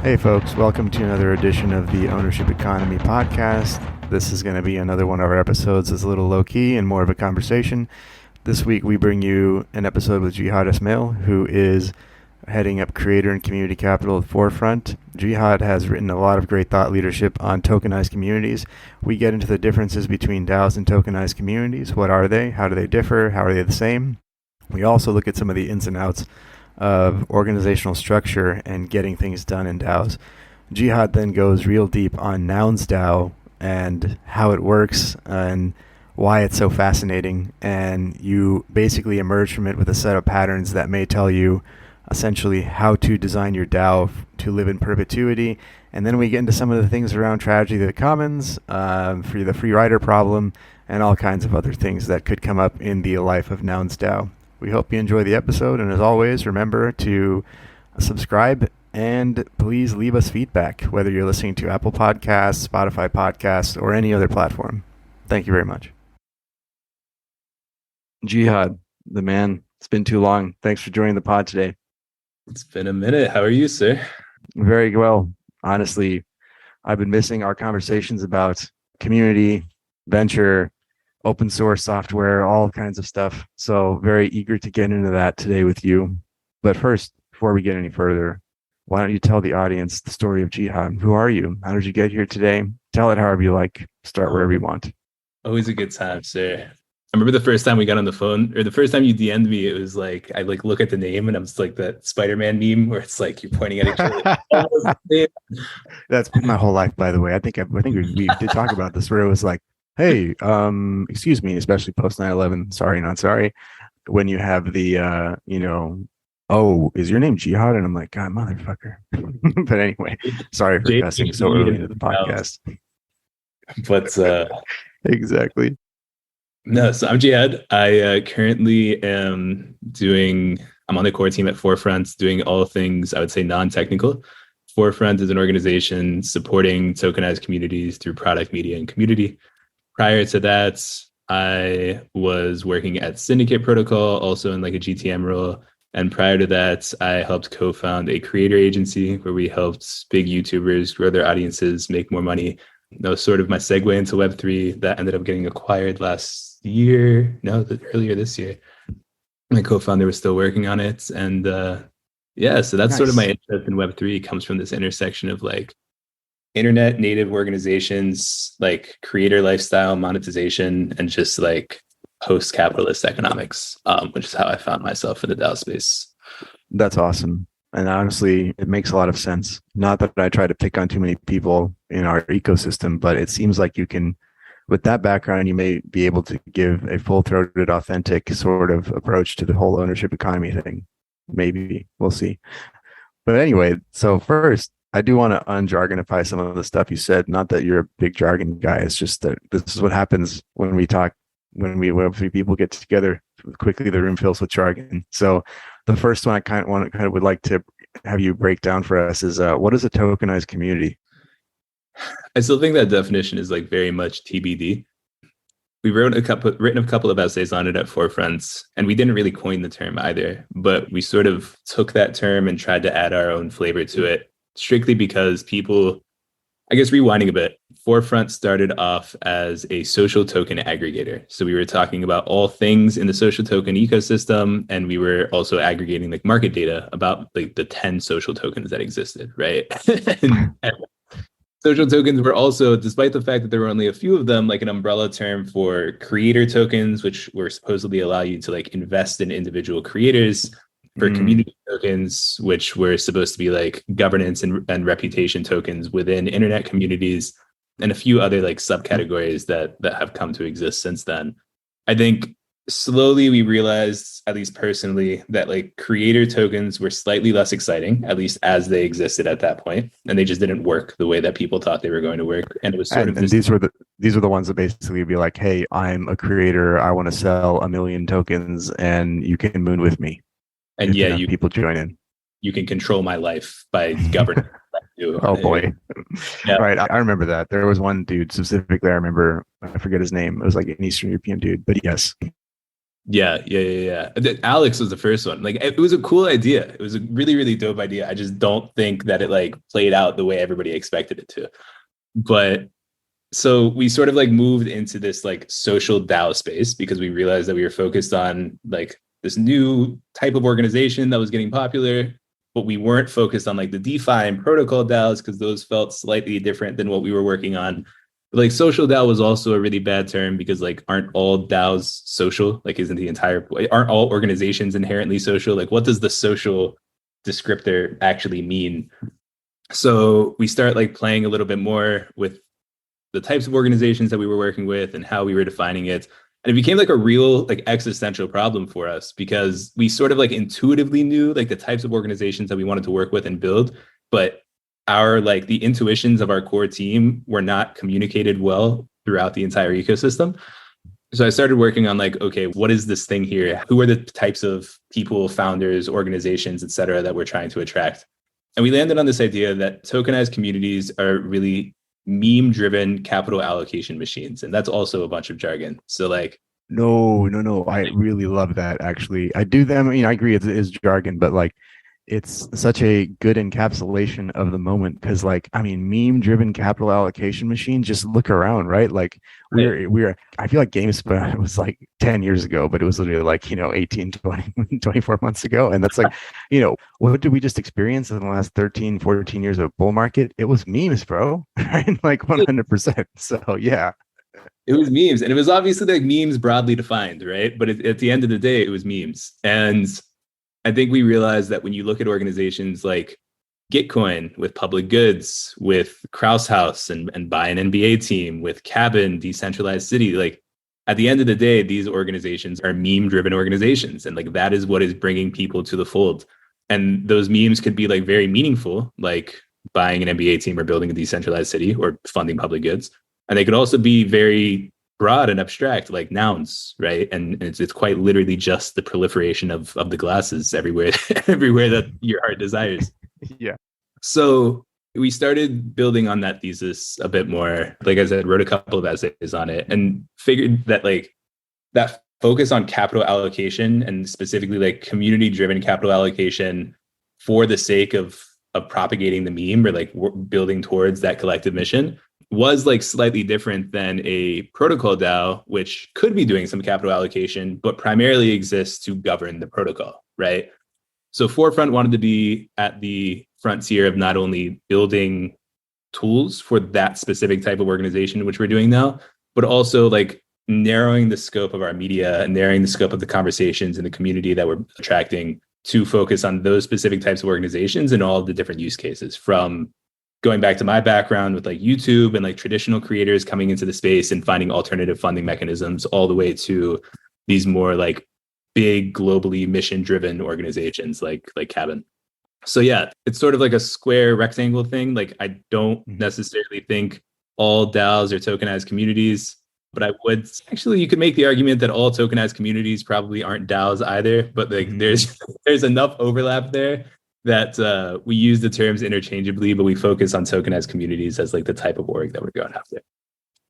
Hey folks, welcome to another edition of the Ownership Economy podcast. This is going to be another one of our episodes that's a little low-key and more of a conversation. This week we bring you an episode with Jihad Esmail, who is heading up creator and community capital at Forefront. Jihad has written a lot of great thought leadership on tokenized communities. We get into the differences between DAOs and tokenized communities. What are they? How do they differ? How are they the same? We also look at some of the ins and outs of organizational structure and getting things done in DAOs. Jihad then goes real deep on NounsDAO and how it works and why it's so fascinating, and you basically emerge from it with a set of patterns that may tell you essentially how to design your DAO to live in perpetuity. And then we get into some of the things around tragedy of the commons, for the free rider problem, and all kinds of other things that could come up in the life of NounsDAO. We hope you enjoy the episode, and as always, remember to subscribe and please leave us feedback, whether you're listening to Apple Podcasts, Spotify Podcasts, or any other platform. Thank you very much. Jihad, the man, it's been too long. Thanks for joining the pod today. It's been a minute. How are you, sir? Very well. Honestly, I've been missing our conversations about community, venture, open source software, all kinds of stuff. So very eager to get into that today with you. But first, before we get any further, why don't you tell the audience the story of Jihad? Who are you? How did you get here today? Tell it however you like. Start wherever you want. Always a good time, sir. I remember the first time we got on the phone, or the first time you DM'd me, it was like, I look at the name and I'm just like that Spider-Man meme where it's like you're pointing at each other. That's been my whole life, by the way. I think we did talk about this where it was like, hey, excuse me, especially post 9/11, sorry, not sorry. When you have the, oh, is your name Jihad? And I'm like, God, motherfucker. But anyway, sorry for cussing so early into the podcast. But exactly. No, so I'm Jihad. I currently am I'm on the core team at Forefront, doing all things, I would say, non-technical. Forefront is an organization supporting tokenized communities through product, media, and community. Prior to that, I was working at Syndicate Protocol, also in like a GTM role. And prior to that, I helped co-found a creator agency where we helped big YouTubers grow their audiences, make more money. That was sort of my segue into Web3 that ended up getting acquired earlier this year. My co-founder was still working on it. And so that's nice. Sort of my interest in Web3 comes from this intersection of like internet native organizations, like creator lifestyle monetization, and just like post-capitalist economics, which is how I found myself in the DAO space. That's awesome. And honestly, it makes a lot of sense. Not that I try to pick on too many people in our ecosystem, but it seems like you can, with that background, you may be able to give a full-throated, authentic sort of approach to the whole ownership economy thing. Maybe. We'll see. But anyway, so first, I do want to unjargonify some of the stuff you said. Not that you're a big jargon guy. It's just that this is what happens when we talk, when three people get together. Quickly, the room fills with jargon. So the first one I would like to have you break down for us is what is a tokenized community? I still think that definition is like very much TBD. We written a couple of essays on it at Forefront, and we didn't really coin the term either, but we sort of took that term and tried to add our own flavor to it, strictly because people, I guess rewinding a bit, Forefront started off as a social token aggregator. So we were talking about all things in the social token ecosystem, and we were also aggregating like market data about like the 10 social tokens that existed, right? and social tokens were also, despite the fact that there were only a few of them, like an umbrella term for creator tokens, which were supposedly allow you to like invest in individual creators, for community tokens, which were supposed to be like governance and reputation tokens within internet communities, and a few other like subcategories that have come to exist since then. I think slowly we realized, at least personally, that like creator tokens were slightly less exciting, at least as they existed at that point, and they just didn't work the way that people thought they were going to work. And it was sort of these were the ones that basically be like, hey, I'm a creator, I want to sell 1 million tokens, and you can moon with me. And yeah, people join in. You can control my life by governing. Oh boy. Yeah. Right. I remember that. There was one dude specifically, I remember, I forget his name. It was like an Eastern European dude, but yes. Yeah. Alex was the first one. Like it was a cool idea. It was a really, really dope idea. I just don't think that it like played out the way everybody expected it to. But so we sort of like moved into this like social DAO space because we realized that we were focused on like this new type of organization that was getting popular, but we weren't focused on like the DeFi and protocol DAOs because those felt slightly different than what we were working on. But like social DAO was also a really bad term because like aren't all DAOs social? Like aren't all organizations inherently social? Like what does the social descriptor actually mean? So we start like playing a little bit more with the types of organizations that we were working with and how we were defining it. And it became like a real like existential problem for us because we sort of like intuitively knew like the types of organizations that we wanted to work with and build, but our like the intuitions of our core team were not communicated well throughout the entire ecosystem. So I started working on like, okay, what is this thing here? Who are the types of people, founders, organizations, et cetera, that we're trying to attract? And we landed on this idea that tokenized communities are really meme-driven capital allocation machines. And that's also a bunch of jargon. So like, No. I really love that. Actually, I do them. I agree. It's jargon, but like, it's such a good encapsulation of the moment because, like, meme-driven capital allocation machines. Just look around, right? Like, we're. I feel like GameSpot was like 10 years ago, but it was literally like 18, 20, 24 months ago, and that's like, what did we just experience in the last 13, 14 years of bull market? It was memes, bro. Right? Like 100%. So yeah. It was memes, and it was obviously like memes broadly defined, right? But at the end of the day, it was memes. And I think we realized that when you look at organizations like Gitcoin with public goods, with Kraus House and buy an NBA team, with Cabin, decentralized city, like at the end of the day, these organizations are meme-driven organizations. And like that is what is bringing people to the fold. And those memes could be like very meaningful, like buying an NBA team or building a decentralized city or funding public goods. And they could also be very broad and abstract, like nouns, right? And it's quite literally just the proliferation of the glasses everywhere, everywhere that your heart desires. Yeah. So we started building on that thesis a bit more. Like I said, wrote a couple of essays on it and figured that like that focus on capital allocation and specifically like community-driven capital allocation for the sake of propagating the meme or like building towards that collective mission was like slightly different than a protocol DAO, which could be doing some capital allocation, but primarily exists to govern the protocol, right? So Forefront wanted to be at the frontier of not only building tools for that specific type of organization, which we're doing now, but also like narrowing the scope of our media and narrowing the scope of the conversations in the community that we're attracting to focus on those specific types of organizations and all of the different use cases, from going back to my background with like YouTube and like traditional creators coming into the space and finding alternative funding mechanisms, all the way to these more like big globally mission driven organizations like Cabin. So yeah, it's sort of like a square rectangle thing. Like I don't necessarily think all DAOs are tokenized communities, but I would actually, you could make the argument that all tokenized communities probably aren't DAOs either, but like there's enough overlap there that we use the terms interchangeably, but we focus on tokenized communities as like the type of org that we're going after.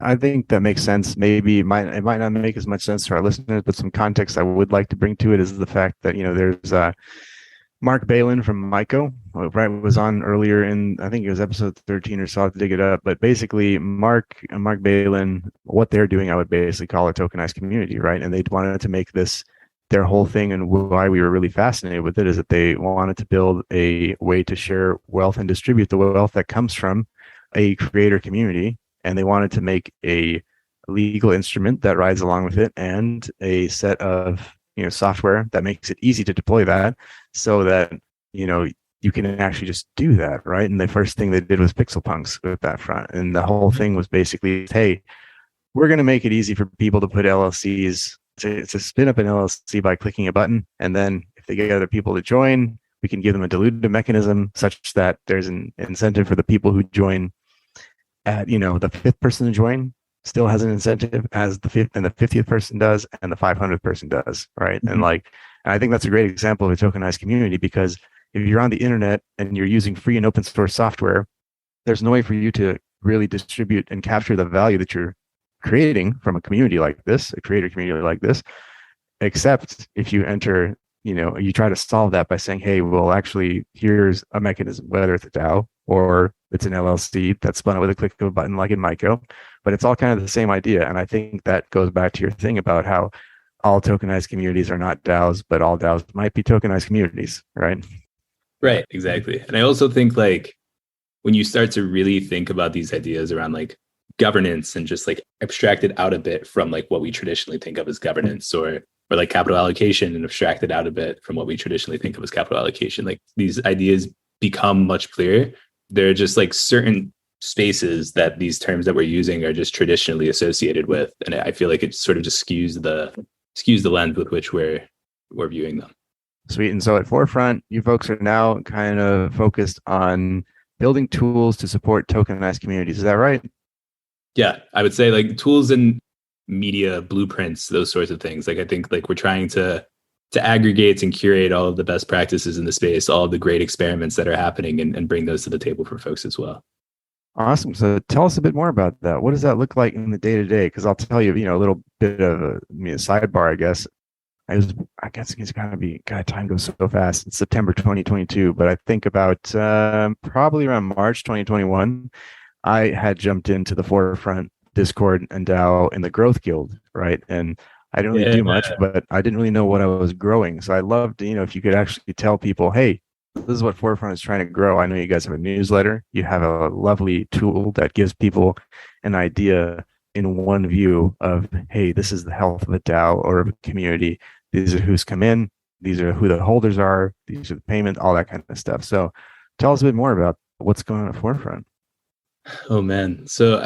I think that makes sense. Maybe it might not make as much sense to our listeners, but some context I would like to bring to it is the fact that there's Mark Balin from Myco, right, was on earlier in, I think it was episode 13 or so. I'll have to dig it up, but basically Mark Balin, what they're doing, I would basically call a tokenized community, right? And they wanted to make this their whole thing, and why we were really fascinated with it is that they wanted to build a way to share wealth and distribute the wealth that comes from a creator community, and they wanted to make a legal instrument that rides along with it and a set of software that makes it easy to deploy that so that you can actually just do that, right? And the first thing they did was pixel punks with that front, and the whole thing was basically, hey, we're going to make it easy for people to put LLCs to spin up an LLC by clicking a button, and then if they get other people to join, we can give them a dilutive mechanism such that there's an incentive for the people who join at the fifth person to join still has an incentive as the fifth and the 50th person does and the 500th person does, right? And I think that's a great example of a tokenized community, because if you're on the internet and you're using free and open source software, there's no way for you to really distribute and capture the value that you're creating from a community like this, a creator community like this, Except if you enter, you try to solve that by saying, hey, well, actually, here's a mechanism, whether it's a DAO or it's an LLC that's spun out with a click of a button like in Myco, but it's all kind of the same idea. And I think that goes back to your thing about how all tokenized communities are not DAOs, but all DAOs might be tokenized communities, right? Right, exactly. And I also think like when you start to really think about these ideas around like governance and just like abstracted out a bit from like what we traditionally think of as governance or like capital allocation and abstracted out a bit from what we traditionally think of as capital allocation, like these ideas become much clearer. There are just like certain spaces that these terms that we're using are just traditionally associated with. And I feel like it sort of just skews the lens with which we're viewing them. Sweet. And so at Forefront, you folks are now kind of focused on building tools to support tokenized communities. Is that right? Yeah, I would say like tools and media blueprints, those sorts of things. Like I think like we're trying to aggregate and curate all of the best practices in the space, all of the great experiments that are happening and bring those to the table for folks as well. Awesome. So tell us a bit more about that. What does that look like in the day to day? Because I'll tell you, a little bit of a sidebar, I guess. I guess it's gotta be, God, time goes so fast. It's September 2022, but I think about probably around March 2021, I had jumped into the Forefront Discord and DAO in the Growth Guild, right? And I didn't really do much, but I didn't really know what I was growing. So I loved, if you could actually tell people, hey, this is what Forefront is trying to grow. I know you guys have a newsletter. You have a lovely tool that gives people an idea in one view of, hey, this is the health of a DAO or of a community. These are who's come in. These are who the holders are. These are the payment, all that kind of stuff. So tell us a bit more about what's going on at Forefront. Oh, man. So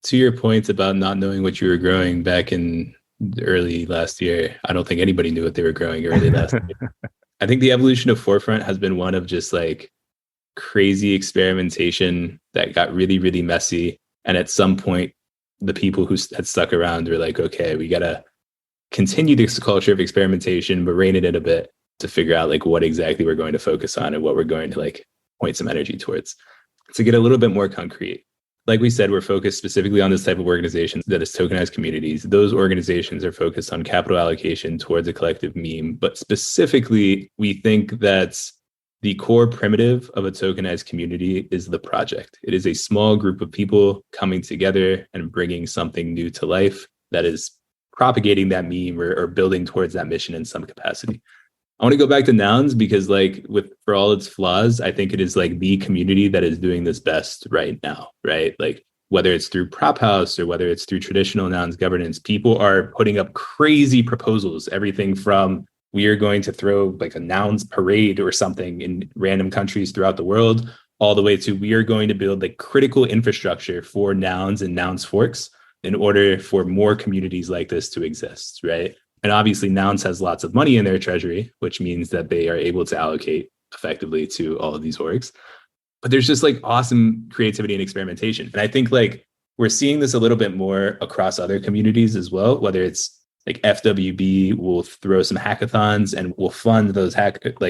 to your point about not knowing what you were growing back in early last year, I don't think anybody knew what they were growing early last year. I think the evolution of Forefront has been one of just like crazy experimentation that got really, really messy. And at some point, the people who had stuck around were like, okay, we got to continue this culture of experimentation, but rein it in a bit to figure out like what exactly we're going to focus on and what we're going to like point some energy towards. To get a little bit more concrete, like we said, we're focused specifically on this type of organization that is tokenized communities. Those organizations are focused on capital allocation towards a collective meme, but specifically, we think that the core primitive of a tokenized community is the project. It is a small group of people coming together and bringing something new to life that is propagating that meme or building towards that mission in some capacity. I want to go back to Nouns because like for all its flaws, I think it is like the community that is doing this best right now, right? Like whether it's through Prop House or whether it's through traditional Nouns governance, people are putting up crazy proposals, everything from we are going to throw like a Nouns parade or something in random countries throughout the world, all the way to we are going to build like critical infrastructure for Nouns and Nouns forks in order for more communities like this to exist, right? And obviously Nouns has lots of money in their treasury, which means that they are able to allocate effectively to all of these orgs. But there's just like awesome creativity and experimentation. And I think like we're seeing this a little bit more across other communities as well, whether it's like FWB will throw some hackathons and will fund those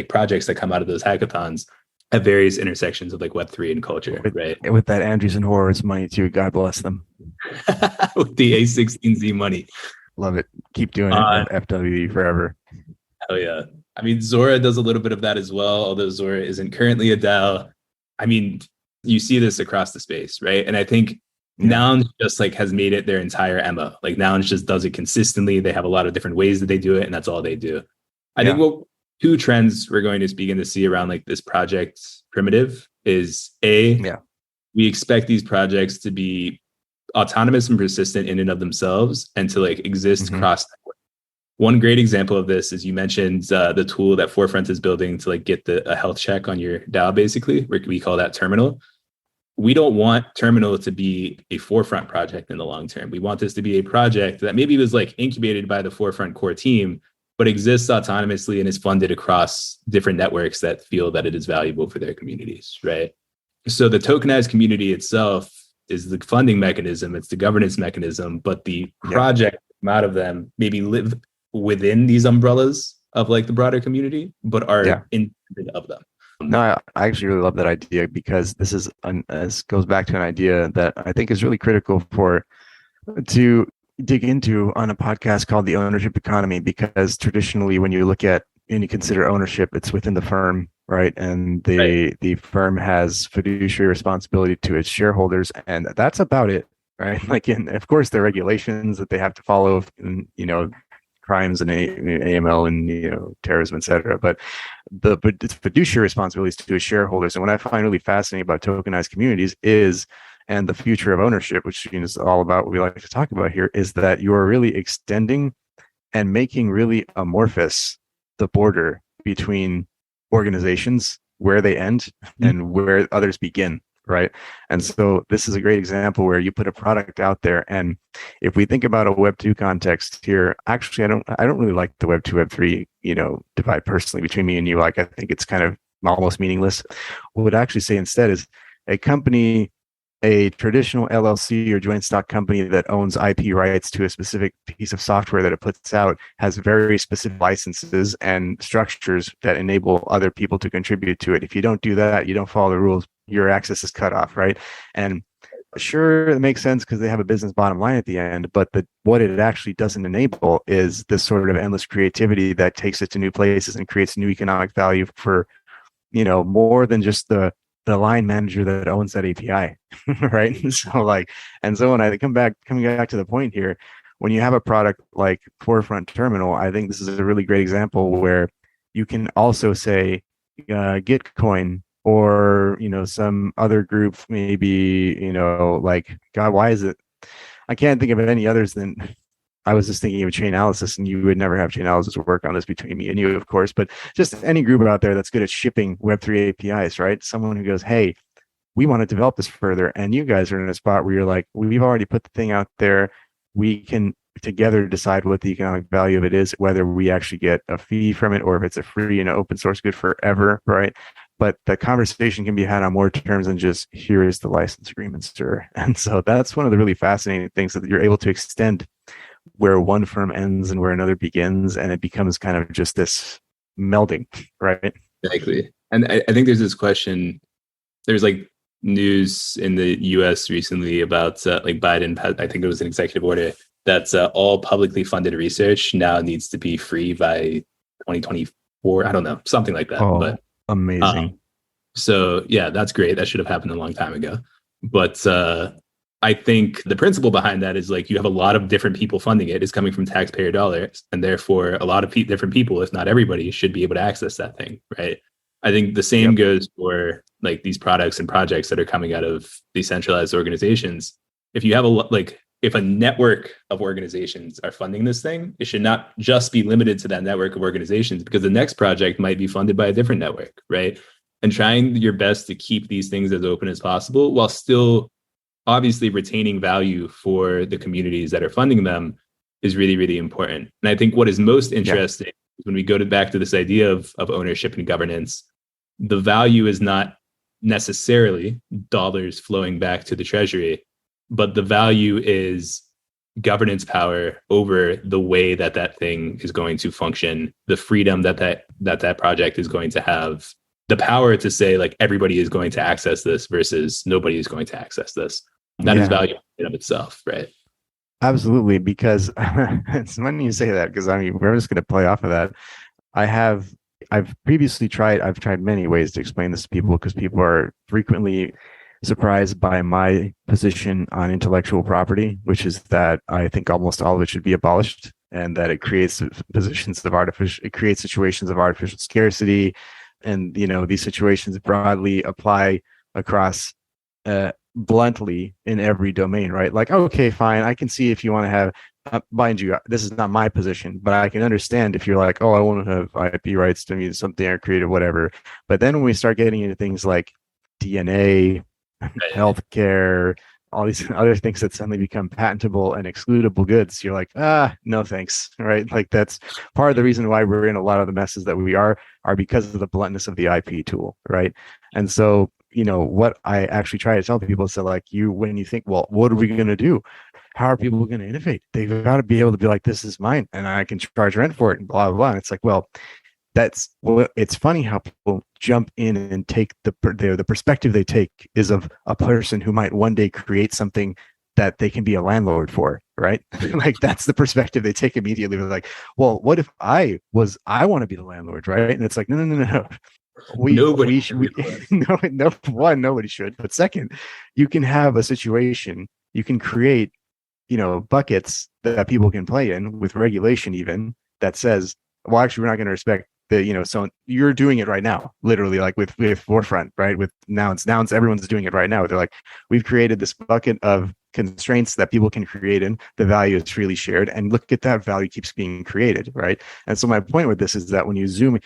projects that come out of those hackathons at various intersections of like Web3 and culture, right? With that Andreessen Horowitz money too, God bless them. With the A16Z money. Love it. Keep doing it. FWB forever. Hell yeah. I mean, Zora does a little bit of that as well, although Zora isn't currently a DAO. I mean, you see this across the space, right? And I think Nouns just like has made it their entire MO. Like Nouns just does it consistently. They have a lot of different ways that they do it, and that's all they do. I think what two trends we're going to begin to see around like this project primitive is we expect these projects to be autonomous and persistent in and of themselves and to like exist cross network. One great example of this is you mentioned the tool that Forefront is building to like get a health check on your DAO, basically. We call that Terminal. We don't want Terminal to be a Forefront project in the long term. We want this to be a project that maybe was like incubated by the Forefront core team, but exists autonomously and is funded across different networks that feel that it is valuable for their communities, right? So the tokenized community itself is the funding mechanism, it's the governance mechanism, but the project out of them maybe live within these umbrellas of like the broader community, but are independent of them. No, I actually really love that idea because this goes back to an idea that I think is really critical to dig into on a podcast called The Ownership Economy, because traditionally when you look at and you consider ownership, it's within the firm, right? And Right. the firm has fiduciary responsibility to its shareholders, and that's about it, right? Like, in, of course, there are regulations that they have to follow, and, crimes and AML and terrorism, etc. But it's fiduciary responsibilities to its shareholders. And what I find really fascinating about tokenized communities is, and the future of ownership, which is all about what we like to talk about here, is that you are really extending and making really amorphous the border between organizations, where they end and where others begin, right? And so this is a great example where you put a product out there, and if we think about a Web 2 context here, actually I don't really like the Web 2 Web 3 divide personally between me and you. Like, I think it's kind of almost meaningless. What would actually say instead is a company, a traditional LLC or joint stock company that owns IP rights to a specific piece of software that it puts out, has very specific licenses and structures that enable other people to contribute to it. If you don't do that, you don't follow the rules, your access is cut off, right? And sure, it makes sense because they have a business bottom line at the end, but what it actually doesn't enable is this sort of endless creativity that takes it to new places and creates new economic value for more than just the line manager that owns that API, right? So like, and so when I coming back to the point here, when you have a product like Forefront Terminal, I think this is a really great example where you can also say Gitcoin or some other group, maybe like, God, why is it? I can't think of any others than, I was just thinking of Chainalysis, and you would never have Chainalysis work on this between me and you, of course, but just any group out there that's good at shipping Web3 APIs, right? Someone who goes, hey, we want to develop this further. And you guys are in a spot where you're like, we've already put the thing out there. We can together decide what the economic value of it is, whether we actually get a fee from it or if it's a free and open source good forever, right? But the conversation can be had on more terms than just, here is the license agreement, sir. And so that's one of the really fascinating things, that you're able to extend where one firm ends and where another begins, and it becomes kind of just this melding, right? Exactly. And I think there's this question, there's like news in the US recently about like Biden, I think it was an executive order that all publicly funded research now needs to be free by 2024. I don't know, something like that. Oh, but amazing. So yeah, that's great. That should have happened a long time ago. But I think the principle behind that is like, you have a lot of different people funding it. It's coming from taxpayer dollars, and therefore a lot of different people, if not everybody, should be able to access that thing, right? I think the same goes for like these products and projects that are coming out of decentralized organizations. If you have if a network of organizations are funding this thing, it should not just be limited to that network of organizations, because the next project might be funded by a different network, right? And trying your best to keep these things as open as possible while still obviously retaining value for the communities that are funding them is really, really important. And I think what is most interesting when we go back to this idea of ownership and governance, the value is not necessarily dollars flowing back to the treasury, but the value is governance power over the way that thing is going to function, the freedom that project is going to have, the power to say like, everybody is going to access this versus nobody is going to access this. That is value in of itself, right? Absolutely, because it's funny you say that, because I mean, we're just going to play off of that. I've tried many ways to explain this to people, because people are frequently surprised by my position on intellectual property, which is that I think almost all of it should be abolished, and that it creates situations of artificial scarcity, and these situations broadly apply across bluntly in every domain, right? Like, okay, fine, I can see if you want to have, mind you, this is not my position, but I can understand if you're like, oh, I want to have IP rights to me, something I created, whatever. But then when we start getting into things like DNA, healthcare, all these other things that suddenly become patentable and excludable goods, you're like, no thanks, right? Like, that's part of the reason why we're in a lot of the messes that we are because of the bluntness of the IP tool, right? And so what I actually try to tell people is that, like, when you think, well, what are we going to do? How are people going to innovate? They've got to be able to be like, this is mine and I can charge rent for it and blah, blah, blah. And it's like, well, it's funny how people jump in and take the perspective they take is of a person who might one day create something that they can be a landlord for, right? Like that's the perspective they take immediately. They're like, well, what if I want to be the landlord, right? And it's like, no. Nobody. No, one, nobody should. But second, you can have a situation, you can create, buckets that people can play in with regulation even that says, well, actually, we're not going to respect the, so you're doing it right now, literally, like with Forefront, right? With Nouns, everyone's doing it right now. They're like, we've created this bucket of constraints that people can create in. The value is freely shared, and look at that value keeps being created, right? And so my point with this is that when you zoom,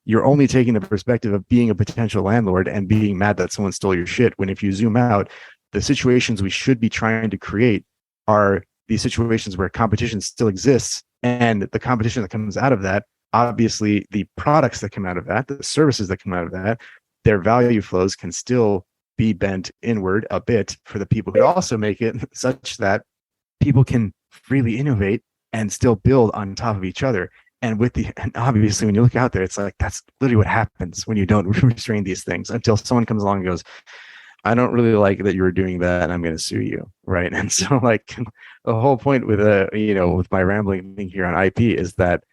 you're only taking the perspective of being a potential landlord and being mad that someone stole your shit. When if you zoom out, the situations we should be trying to create are these situations where competition still exists, and the competition that comes out of that, obviously the products that come out of that, the services that come out of that, their value flows can still be bent inward a bit for the people, but also make it such that people can freely innovate and still build on top of each other. And obviously when you look out there, it's like, that's literally what happens when you don't restrain these things until someone comes along and goes, I don't really like that you were doing that, and I'm going to sue you, right? And so, like, the whole point with with my rambling thing here on IP is that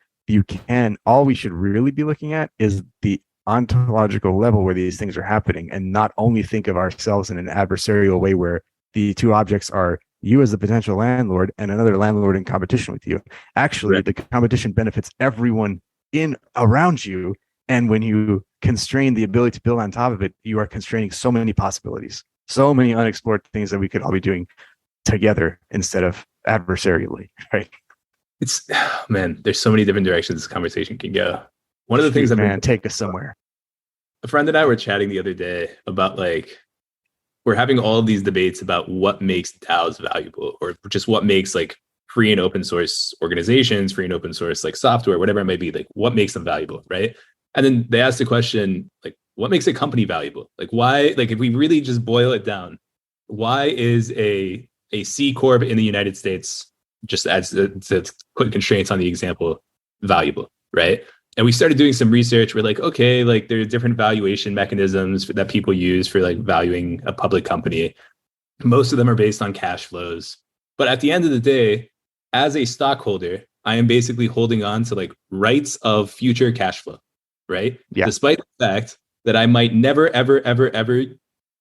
all we should really be looking at is the ontological level where these things are happening, and not only think of ourselves in an adversarial way where the two objects are you as the potential landlord and another landlord in competition with you. Actually, right. The competition benefits everyone in around you. And when you constrain the ability to build on top of it, you are constraining so many possibilities, so many unexplored things that we could all be doing together instead of adversarially, right? There's so many different directions this conversation can go. One of the things take us somewhere. A friend and I were chatting the other day about, like, we're having all of these debates about what makes DAOs valuable, or just what makes, like, free and open source organizations, free and open source, like, software, whatever it might be, like, what makes them valuable, right? And then they asked the question, like, what makes a company valuable? Like, why, like, if we really just boil it down, why is a C Corp in the United States, just as to put constraints on the example, valuable, right? And we started doing some research. We're like, okay, like, there are different valuation mechanisms that people use for, like, valuing a public company. Most of them are based on cash flows. But at the end of the day, as a stockholder, I am basically holding on to, like, rights of future cash flow, right? Yeah. Despite the fact that I might never, ever, ever, ever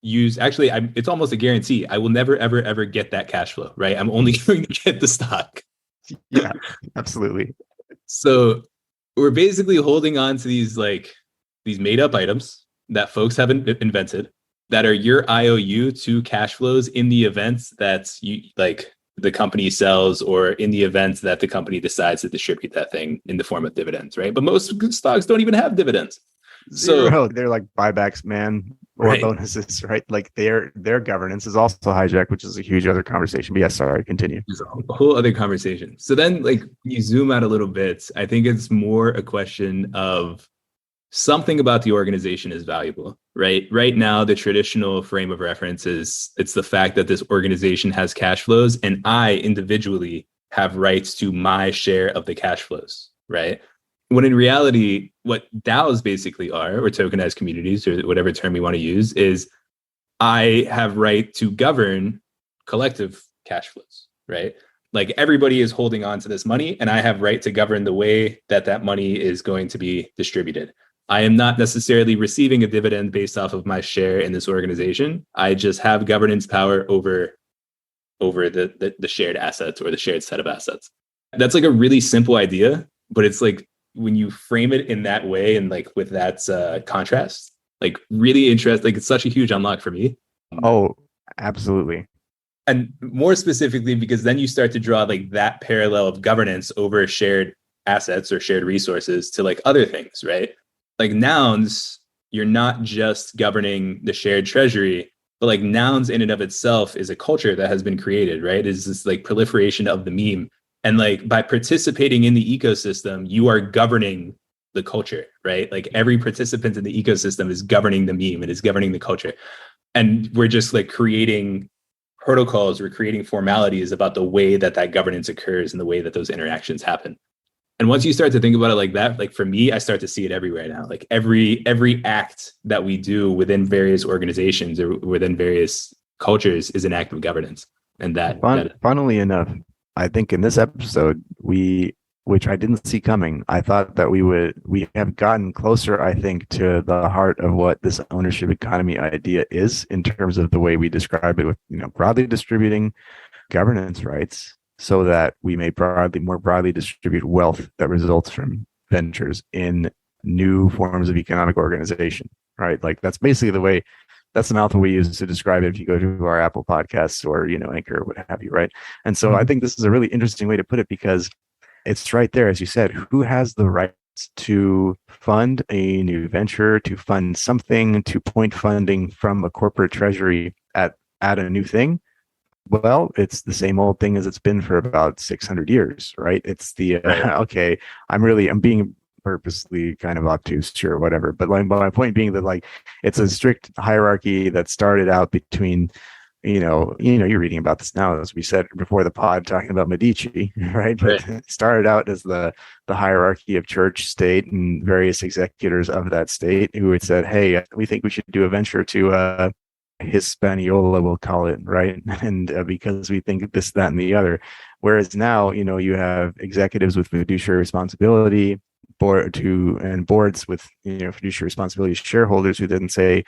use, actually, it's almost a guarantee, I will never, ever, ever get that cash flow, right? I'm only going to get the stock. Yeah, absolutely. So we're basically holding on to these made up items that folks haven't invented, that are your IOU to cash flows in the events that the company sells, or in the event that the company decides to distribute that thing in the form of dividends, right? But most stocks don't even have dividends. So they're like buybacks, man, or right. Bonuses, right? Like their governance is also hijacked, which is a huge other conversation. But yes, sorry, continue. There's a whole other conversation. So then, like, you zoom out a little bit, I think it's more a question of something about the organization is valuable, right? Right now, the traditional frame of reference is it's the fact that this organization has cash flows, and I individually have rights to my share of the cash flows, right? When in reality, what DAOs basically are, or tokenized communities, or whatever term you want to use, is I have right to govern collective cash flows, right? Like, everybody is holding on to this money, and I have right to govern the way that money is going to be distributed. I am not necessarily receiving a dividend based off of my share in this organization. I just have governance power over the shared assets, or the shared set of assets. That's like a really simple idea, but it's like, when you frame it in that way, and like with that contrast, like, really interesting. Like, it's such a huge unlock for me. Oh, absolutely. And more specifically, because then you start to draw, like, that parallel of governance over shared assets or shared resources to, like, other things, right? Like, Nouns, you're not just governing the shared treasury, but, like, Nouns in and of itself is a culture that has been created, right? It's this, like, proliferation of the meme. And, like, by participating in the ecosystem, you are governing the culture, right? Like, every participant in the ecosystem is governing the meme and is governing the culture. And we're just, like, creating protocols, we're creating formalities about the way that governance occurs and the way that those interactions happen. And once you start to think about it like that, like, for me, I start to see it everywhere now. Like, every act that we do within various organizations or within various cultures is an act of governance. And Funnily enough, I think in this episode, which I didn't see coming, I thought that we have gotten closer, I think, to the heart of what this ownership economy idea is in terms of the way we describe it with, broadly distributing governance rights so that we may more broadly distribute wealth that results from ventures in new forms of economic organization, right? Like that's basically that's the mouthful we use to describe it if you go to our Apple podcasts or, Anchor or what have you, right? And so I think this is a really interesting way to put it because it's right there, as you said, who has the rights to fund a new venture, to fund something, to point funding from a corporate treasury at a new thing? Well, it's the same old thing as it's been for about 600 years, right? It's the, okay, I'm being purposely kind of obtuse, sure, whatever. But my point being that like, it's a strict hierarchy that started out between, you're reading about this now, as we said before the pod, talking about Medici, right? But it started out as the hierarchy of church, state, and various executors of that state who had said, hey, we think we should do a venture to, Hispaniola, we'll call it, right? And because we think this, that, and the other. Whereas now, you have executives with fiduciary responsibility, boards with fiduciary responsibility, shareholders who then say,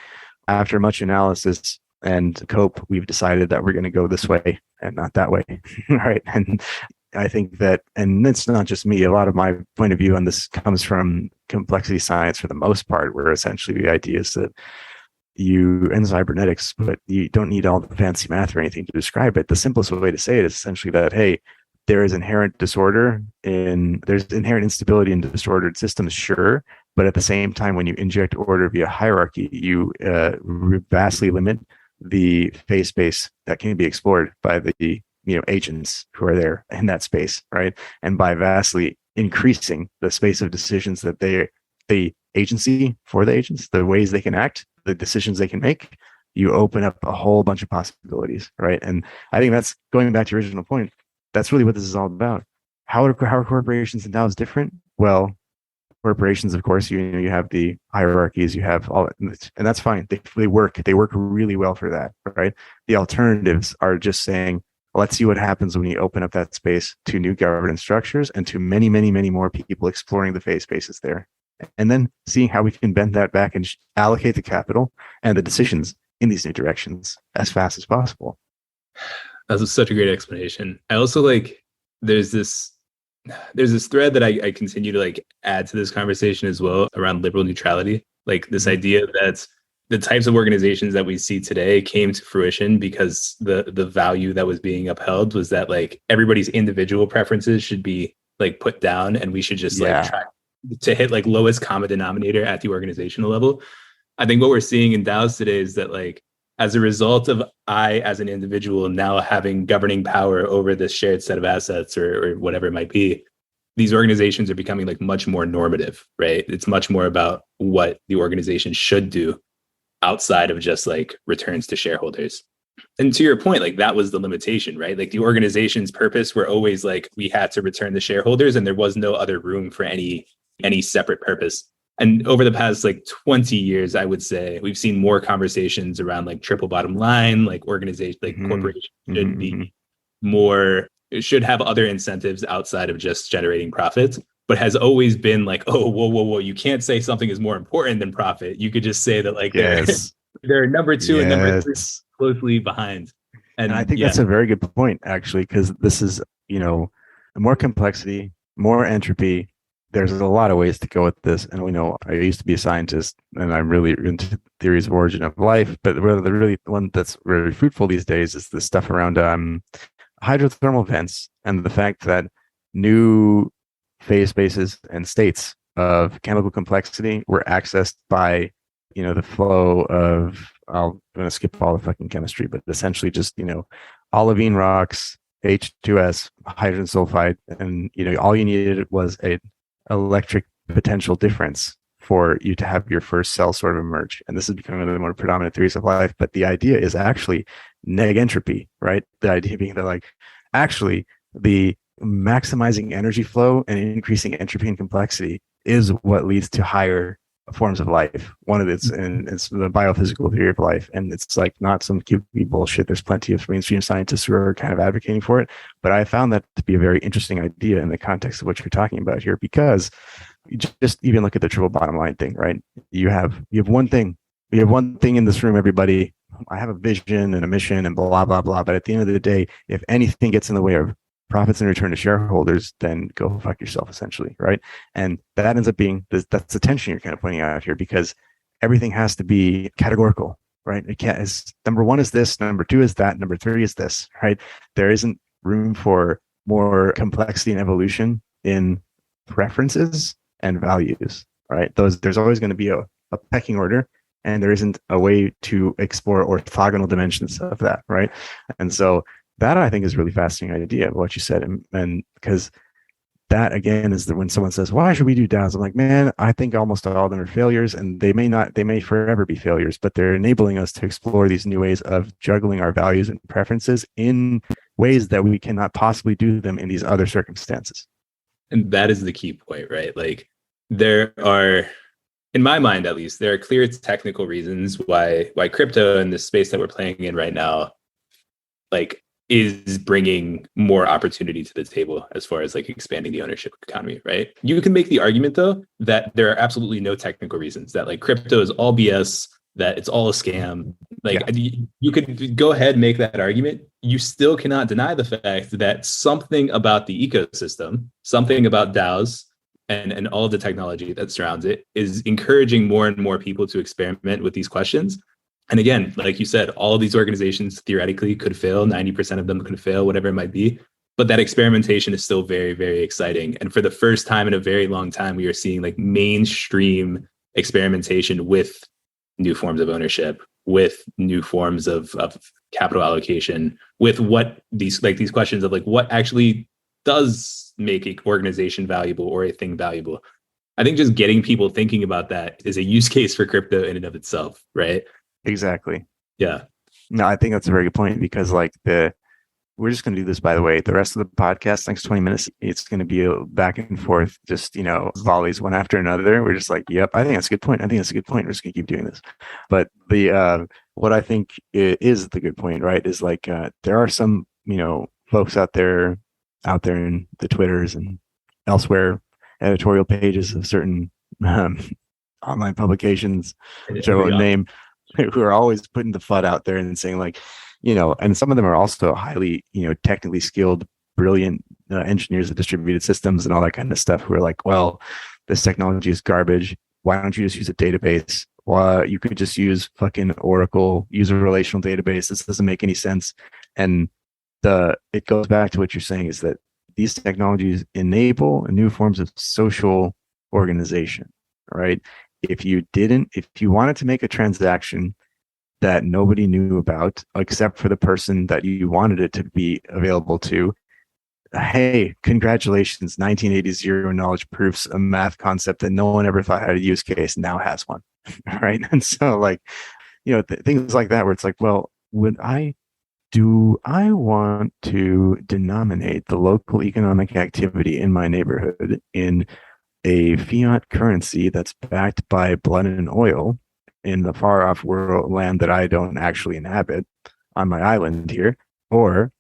after much analysis and cope, we've decided that we're going to go this way and not that way, right? And I think that, and it's not just me. A lot of my point of view on this comes from complexity science for the most part, where essentially the idea is that and cybernetics, but you don't need all the fancy math or anything to describe it. The simplest way to say it is essentially that, hey, there's inherent instability in disordered systems, sure, but at the same time, when you inject order via hierarchy, you vastly limit the phase space that can be explored by the agents who are there in that space, right? And by vastly increasing the space of decisions that the agency for the agents, the ways they can act, the decisions they can make, you open up a whole bunch of possibilities, right? And I think that's going back to your original point. That's really what this is all about. How are corporations and DAOs different? Well, corporations, of course, you have the hierarchies, you have all, and that's fine. They work really well for that, right? The alternatives are just saying, let's see what happens when we open up that space to new governance structures and to many, many, many more people exploring the phase spaces there. And then seeing how we can bend that back and allocate the capital and the decisions in these new directions as fast as possible. That's such a great explanation. I also there's this thread that I continue to add to this conversation as well around liberal neutrality. Like this idea that the types of organizations that we see today came to fruition because the value that was being upheld was that everybody's individual preferences should be put down, and we should just try to hit lowest common denominator at the organizational level. I think what we're seeing in DAOs today is that as a result of I as an individual now having governing power over this shared set of assets or whatever it might be, these organizations are becoming much more normative, right? It's much more about what the organization should do outside of just returns to shareholders. And to your point, that was the limitation, right? The organization's purpose were always we had to return to shareholders, and there was no other room for any separate purpose. And over the past 20 years, I would say we've seen more conversations around triple bottom line, organization, corporations should be more, should have other incentives outside of just generating profits, but has always been oh, whoa, you can't say something is more important than profit. You could just say that they're number two and number three closely behind. And I think that's a very good point, actually, because this is, more complexity, more entropy. There's a lot of ways to go with this. And we know I used to be a scientist and I'm really into theories of origin of life, but the really one that's really fruitful these days is the stuff around hydrothermal vents and the fact that new phase spaces and states of chemical complexity were accessed by, the flow of, I'm going to skip all the fucking chemistry, but essentially just, olivine rocks, H2S, hydrogen sulfide, and, all you needed was a electric potential difference for you to have your first cell sort of emerge. And this is becoming one of the more predominant theories of life. But the idea is actually neg entropy, right? The idea being that actually the maximizing energy flow and increasing entropy and complexity is what leads to higher forms of life. One of it's the biophysical theory of life, and it's like not some QB bullshit. There's plenty of mainstream scientists who are kind of advocating for it, but I found that to be a very interesting idea in the context of what you're talking about here, because you just even look at the triple bottom line thing, right? You have one thing. We have one thing in this room, everybody. I have a vision and a mission and blah blah blah. But at the end of the day, if anything gets in the way of profits and return to shareholders, then go fuck yourself, essentially, right? And that ends up being that's the tension you're kind of pointing out here, because everything has to be categorical, right? It can't. Is number one is this, number two is that, number three is this, right? There isn't room for more complexity and evolution in preferences and values, right? There's always going to be a pecking order, and there isn't a way to explore orthogonal dimensions of that, right? And so that, I think, is a really fascinating idea of what you said. And because that, again, is when someone says, why should we do DAOs? I'm like, man, I think almost all of them are failures, and they may forever be failures, but they're enabling us to explore these new ways of juggling our values and preferences in ways that we cannot possibly do them in these other circumstances. And that is the key point, right? Like, there are, in my mind at least, there are clear technical reasons why crypto in the space that we're playing in right now, like, is bringing more opportunity to the table as far as like expanding the ownership economy, right? You can make the argument though that there are absolutely no technical reasons, that like crypto is all BS, that it's all a scam. Like, you could go ahead and make that argument. You still cannot deny the fact that something about the ecosystem, something about DAOs and all of the technology that surrounds it is encouraging more and more people to experiment with these questions. And again, like you said, all of these organizations theoretically could fail. 90% of them could fail, whatever it might be. But that experimentation is still very, very exciting. And for the first time in a very long time, we are seeing like mainstream experimentation with new forms of ownership, with new forms of capital allocation, with what these questions of like what actually does make an organization valuable or a thing valuable. I think just getting people thinking about that is a use case for crypto in and of itself, right? Exactly. Yeah. No, I think that's a very good point, because like we're just going to do this, by the way, the rest of the podcast, next 20 minutes, it's going to be a back and forth, just, volleys one after another. We're just like, yep, I think that's a good point. I think that's a good point. We're just going to keep doing this. But what I think is the good point, right, is like there are some, folks out there in the Twitters and elsewhere, editorial pages of certain online publications, which I won't name, who are always putting the FUD out there and saying like, and some of them are also highly, technically skilled, brilliant engineers of distributed systems and all that kind of stuff, who are like, well, this technology is garbage. Why don't you just use a database? Well, you could just use fucking Oracle, use a relational database. This doesn't make any sense. And it goes back to what you're saying, is that these technologies enable new forms of social organization, right? If you wanted to make a transaction that nobody knew about, except for the person that you wanted it to be available to, hey, congratulations, 1980 zero knowledge proofs, a math concept that no one ever thought had a use case, now has one, right? And so like, things like that, where it's like, well, do I want to denominate the local economic activity in my neighborhood in a fiat currency that's backed by blood and oil in the far off land that I don't actually inhabit on my island here? Or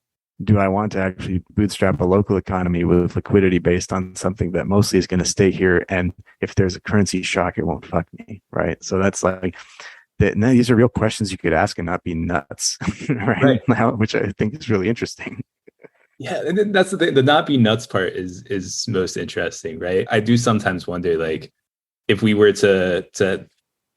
do I want to actually bootstrap a local economy with liquidity based on something that mostly is going to stay here, and if there's a currency shock, it won't fuck me, right? So that's like, these are real questions you could ask and not be nuts, right? Which I think is really interesting. Yeah, and then that's the thing. The not be nuts part is most interesting, right? I do sometimes wonder, like, if we were to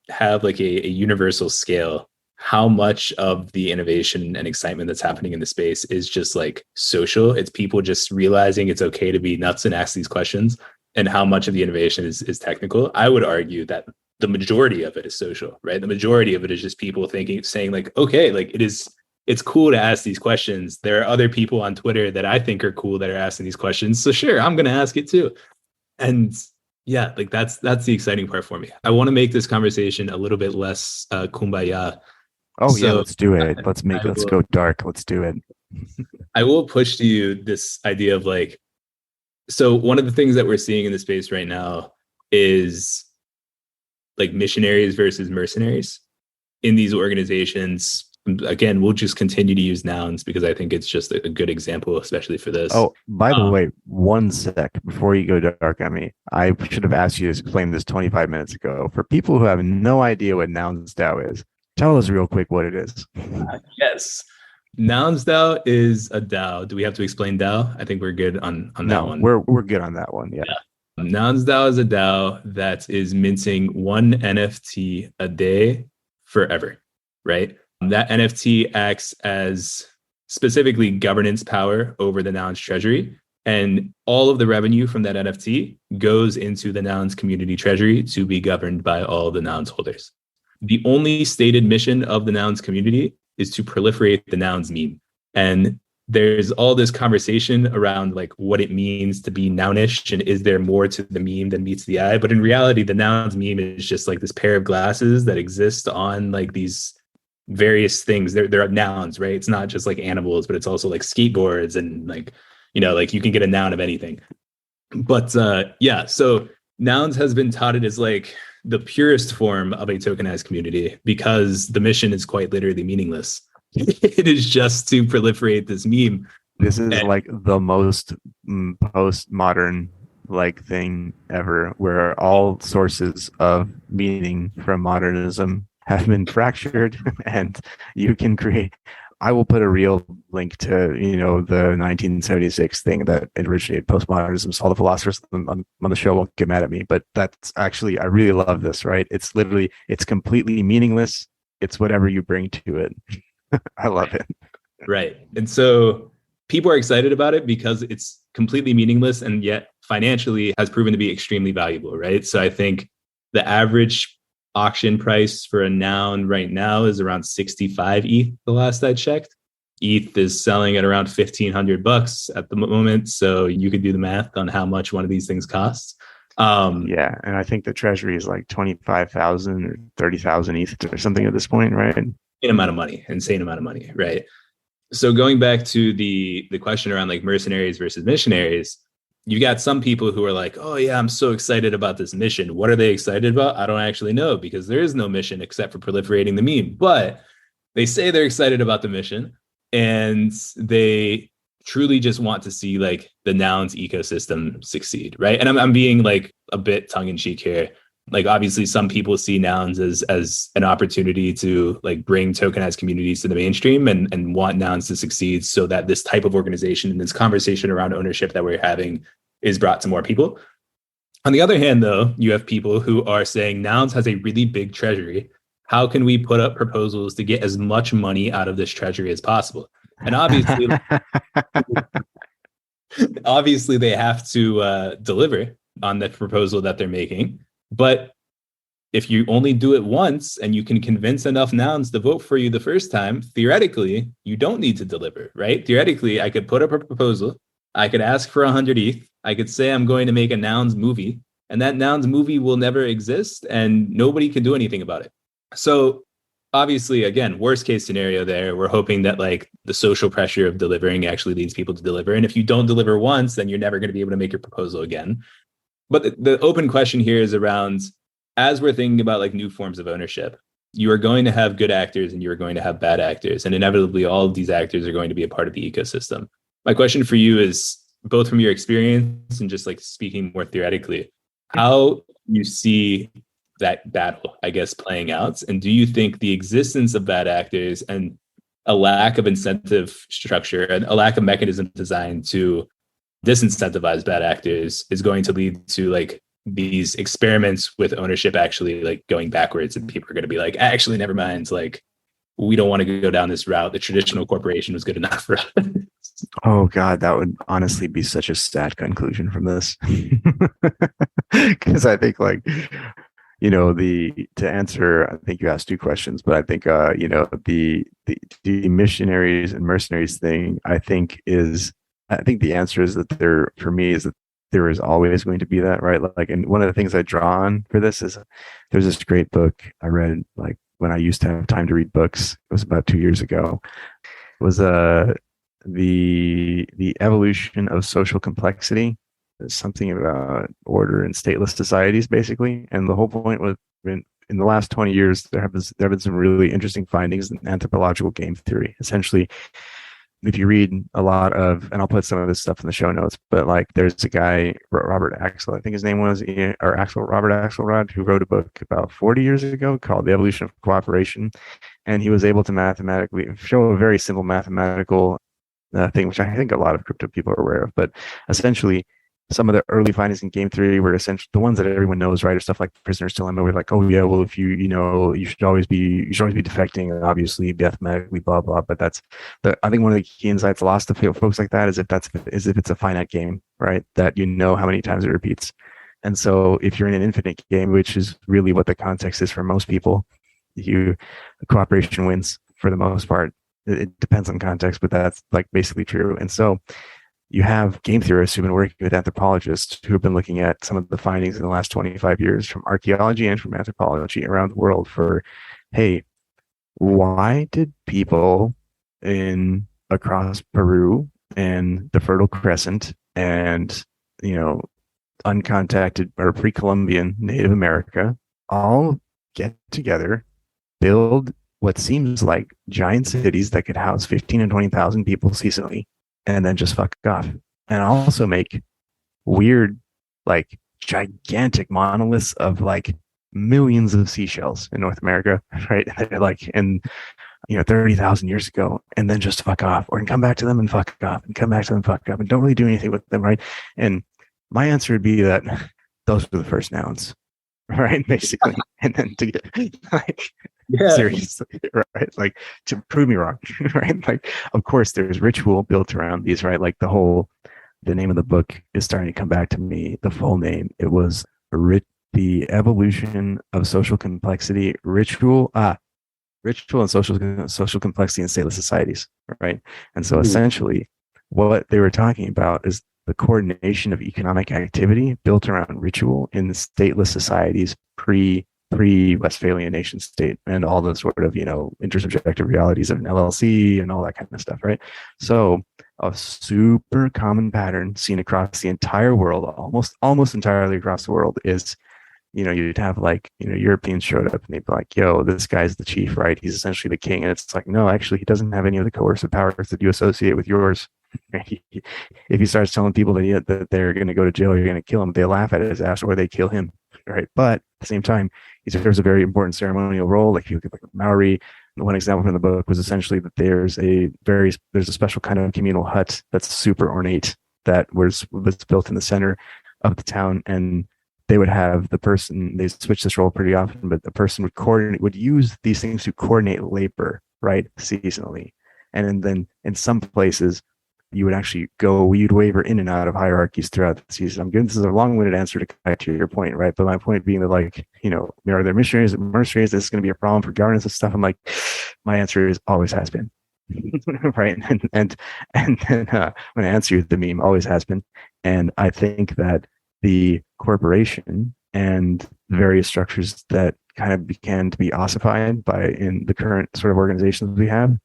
have like a universal scale, how much of the innovation and excitement that's happening in the space is just like social? It's people just realizing it's okay to be nuts and ask these questions, and how much of the innovation is technical? I would argue that the majority of it is social, right? The majority of it is just people saying like, okay, like it's cool to ask these questions. There are other people on Twitter that I think are cool that are asking these questions. So sure, I'm going to ask it too. And yeah, like that's the exciting part for me. I want to make this conversation a little bit less kumbaya. Oh yeah, let's do it. Let's go dark. Let's do it. I will push to you this idea of like, so one of the things that we're seeing in the space right now is like missionaries versus mercenaries in these organizations. Again, we'll just continue to use nouns because I think it's just a good example, especially for this. Oh, by the way, one sec before you go dark on me, I should have asked you to explain this 25 minutes ago. For people who have no idea what NounsDAO is, tell us real quick what it is. Yes. NounsDAO is a DAO. Do we have to explain DAO? I think we're good on that one. We're good on that one. Yeah. NounsDAO is a DAO that is minting one NFT a day forever, right? That NFT acts as specifically governance power over the Nouns treasury. And all of the revenue from that NFT goes into the Nouns community treasury to be governed by all the Nouns holders. The only stated mission of the Nouns community is to proliferate the Nouns meme. And there's all this conversation around like what it means to be nounish and is there more to the meme than meets the eye. But in reality, the Nouns meme is just like this pair of glasses that exist on like these various things. They're nouns, right? It's not just like animals, but it's also like skateboards and like, you know, like you can get a noun of anything. But yeah, so Nouns has been touted as like the purest form of a tokenized community because the mission is quite literally meaningless. It is just to proliferate this meme. This is like the most postmodern like thing ever, where all sources of meaning from modernism have been fractured, and you can create. I will put a real link to, you know, the 1976 thing that originated postmodernism. So all the philosophers on the show won't get mad at me, but that's actually, I really love this, right? It's literally, it's completely meaningless. It's whatever you bring to it. I love it. Right. And so people are excited about it because it's completely meaningless and yet financially has proven to be extremely valuable, right? So I think the average auction price for a noun right now is around 65 ETH the last I checked. ETH is selling at around $1,500 at the moment. So you could do the math on how much one of these things costs. Yeah. And I think the treasury is like 25,000 or 30,000 ETH or something at this point, right? Insane amount of money, right? So going back to the question around like mercenaries versus missionaries, you got some people who are like, oh yeah, I'm so excited about this mission. What are they excited about? I don't actually know because there is no mission except for proliferating the meme. But they say they're excited about the mission and they truly just want to see like the Nouns ecosystem succeed, right? And I'm being like a bit tongue in cheek here. Like obviously some people see Nouns as an opportunity to like bring tokenized communities to the mainstream and want Nouns to succeed so that this type of organization and this conversation around ownership that we're having is brought to more people. On the other hand, though, you have people who are saying Nouns has a really big treasury. How can we put up proposals to get as much money out of this treasury as possible? And obviously they have to deliver on that proposal that they're making. But if you only do it once and you can convince enough Nouns to vote for you the first time, theoretically, you don't need to deliver, right? Theoretically, I could put up a proposal. I could ask for 100 ETH. I could say I'm going to make a Nouns movie, and that Nouns movie will never exist and nobody can do anything about it. So obviously, again, worst case scenario there, we're hoping that like the social pressure of delivering actually leads people to deliver. And if you don't deliver once, then you're never going to be able to make your proposal again. But the open question here is around, as we're thinking about like new forms of ownership, you are going to have good actors and you're going to have bad actors. And inevitably, all of these actors are going to be a part of the ecosystem. My question for you is, both from your experience and just like speaking more theoretically, how you see that battle, I guess, playing out? And do you think the existence of bad actors and a lack of incentive structure and a lack of mechanism designed to disincentivize bad actors is going to lead to like these experiments with ownership actually like going backwards, and people are going to be like, actually, never mind, like we don't want to go down this route. The traditional corporation was good enough for us. Oh God, that would honestly be such a sad conclusion from this. Because I think like, you know, to answer, I think you asked two questions, but I think you know, the missionaries and mercenaries thing, I think the answer is that for me is that there is always going to be that, right? Like, and one of the things I draw on for this is there's this great book I read like when I used to have time to read books. It was about 2 years ago. It was the evolution of social complexity. There's something about order in stateless societies, basically. And the whole point in the last 20 years, there have been some really interesting findings in anthropological game theory. Essentially, if you read a lot of, and I'll put some of this stuff in the show notes, but like there's a guy, Robert Axel, I think his name was, or Robert Axelrod, who wrote a book about 40 years ago called The Evolution of Cooperation. And he was able to mathematically show a very simple mathematical thing, which I think a lot of crypto people are aware of. But essentially, some of the early findings in game theory were essentially the ones that everyone knows, right? Or stuff like Prisoner's Dilemma, where like, oh yeah, well, if you should always be defecting, and obviously mathematically, blah blah. But I think one of the key insights lost to folks like that is if it's a finite game, right? That you know how many times it repeats. And so if you're in an infinite game, which is really what the context is for most people, cooperation wins for the most part. It depends on context, but that's like basically true. And so you have game theorists who've been working with anthropologists who have been looking at some of the findings in the last 25 years from archaeology and from anthropology around the world for, hey, why did people across Peru and the Fertile Crescent and, uncontacted or pre-Columbian Native America all get together, build what seems like giant cities that could house 15 and 20,000 people seasonally, and then just fuck off, and also make weird, like gigantic monoliths of like millions of seashells in North America, right? Like in 30,000 years ago, and then just fuck off, or come back to them and fuck off, and come back to them and fuck off, and don't really do anything with them, right? And my answer would be that those were the first nouns, right? Basically, and then to get like. Yeah. Seriously, right? Like, to prove me wrong, right? Like, of course, there's ritual built around these, right? Like the name of the book is starting to come back to me. The full name, it was The Evolution of Social Complexity, Ritual and Social Complexity in Stateless Societies, right? And so essentially what they were talking about is the coordination of economic activity built around ritual in stateless societies pre-Westphalian nation state, and all the sort of, intersubjective realities of an LLC and all that kind of stuff, right? So a super common pattern seen across the entire world, almost entirely across the world, is, you'd have like, Europeans showed up and they'd be like, yo, this guy's the chief, right? He's essentially the king. And it's like, no, actually, he doesn't have any of the coercive powers that you associate with yours. If he starts telling people that they're going to go to jail, you're going to kill him, they laugh at his ass or they kill him, right? But at the same time, he serves a very important ceremonial role. Like if you look at like Maori, one example from the book was essentially that there's a special kind of communal hut that's super ornate that was built in the center of the town, and they would have they switch this role pretty often, but the person would use these things to coordinate labor, right, seasonally. And then in some places, you would actually you'd waver in and out of hierarchies throughout the season. This is a long-winded answer to connect to your point, right? But my point being that, like, are there missionaries and mercenaries? This is going to be a problem for governance and stuff. I'm like, my answer is always has been, right? And then when I answer you, the meme always has been. And I think that the corporation and the various structures that kind of began to be ossified in the current sort of organizations we have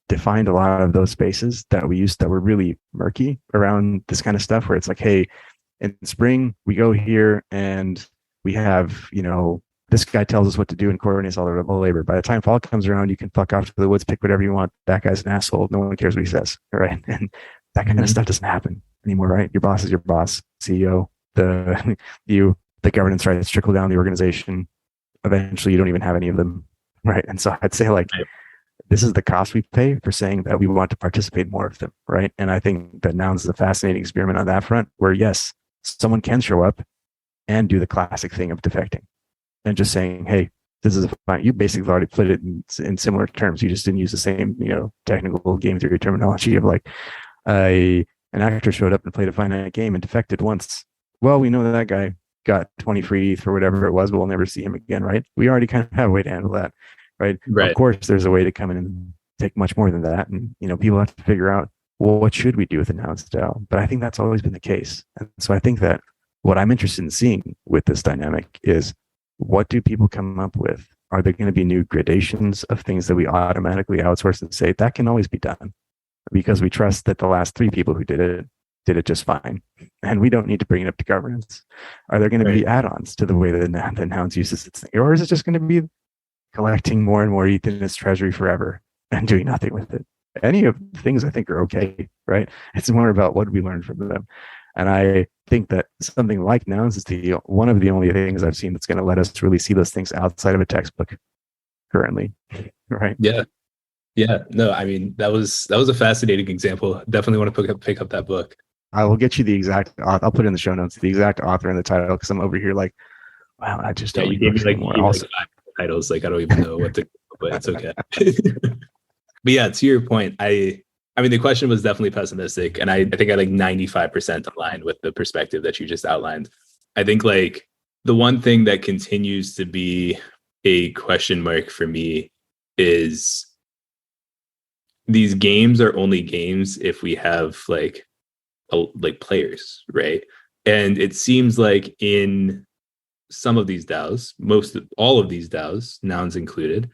defined a lot of those spaces that we used that were really murky around this kind of stuff, where it's like, hey, in spring we go here and we have, this guy tells us what to do and coordinates all the labor. By the time fall comes around, you can fuck off to the woods, pick whatever you want. That guy's an asshole. No one cares what he says, right? And that kind of stuff doesn't happen anymore, right? Your boss is your boss, CEO. The governance rights trickle down the organization. Eventually, you don't even have any of them, right? And so I'd say, like, this is the cost we pay for saying that we want to participate more of them, right? And I think that Nouns is a fascinating experiment on that front, where yes, someone can show up and do the classic thing of defecting and just saying, hey, this is fine. You basically already put it in similar terms. You just didn't use the same, technical game theory terminology of like, an actor showed up and played a finite game and defected once. Well, we know that guy got 20 free ETH or whatever it was, but we'll never see him again, right? We already kind of have a way to handle that. Right. Of course, there's a way to come in and take much more than that. And, people have to figure out, well, what should we do with the NounsDAO? But I think that's always been the case. And so I think that what I'm interested in seeing with this dynamic is, what do people come up with? Are there going to be new gradations of things that we automatically outsource and say that can always be done because we trust that the last three people who did it did it just fine, and we don't need to bring it up to governance. Are there going to be add-ons to the way that Nouns uses its thing, or is it just going to be collecting more and more ETH in its treasury forever and doing nothing with it? Any of the things I think are okay, right? It's more about what we learned from them. And I think that something like Nouns is one of the only things I've seen that's going to let us really see those things outside of a textbook currently, right? Yeah. No, I mean, that was a fascinating example. Definitely want to pick up that book. I will get you the exact. I'll put it in the show notes, the exact author and the title, because I'm over here like, wow, I just don't. You gave me like five titles. Like I don't even know what to, but it's okay. But yeah, to your point, I mean, the question was definitely pessimistic, and I think I like 95% aligned with the perspective that you just outlined. I think like the one thing that continues to be a question mark for me is these games are only games if we have like players, right? And it seems like in some of these DAOs, all of these DAOs, Nouns included,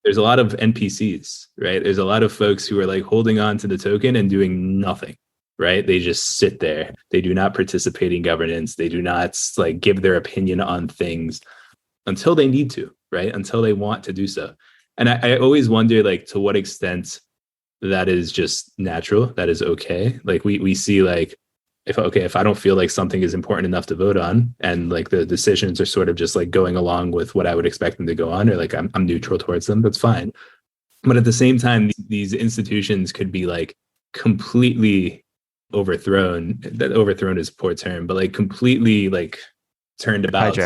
there's a lot of NPCs, right? There's a lot of folks who are like holding on to the token and doing nothing, right? They just sit there. They do not participate in governance. They do not like give their opinion on things until they need to, right? Until they want to do so. And I always wonder like to what extent that is just natural, that is okay. Like we see like, if I don't feel like something is important enough to vote on, and like the decisions are sort of just like going along with what I would expect them to go on, or like I'm neutral towards them, that's fine. But at the same time, these institutions could be like completely overthrown. That overthrown is a poor term, but like completely like turned about.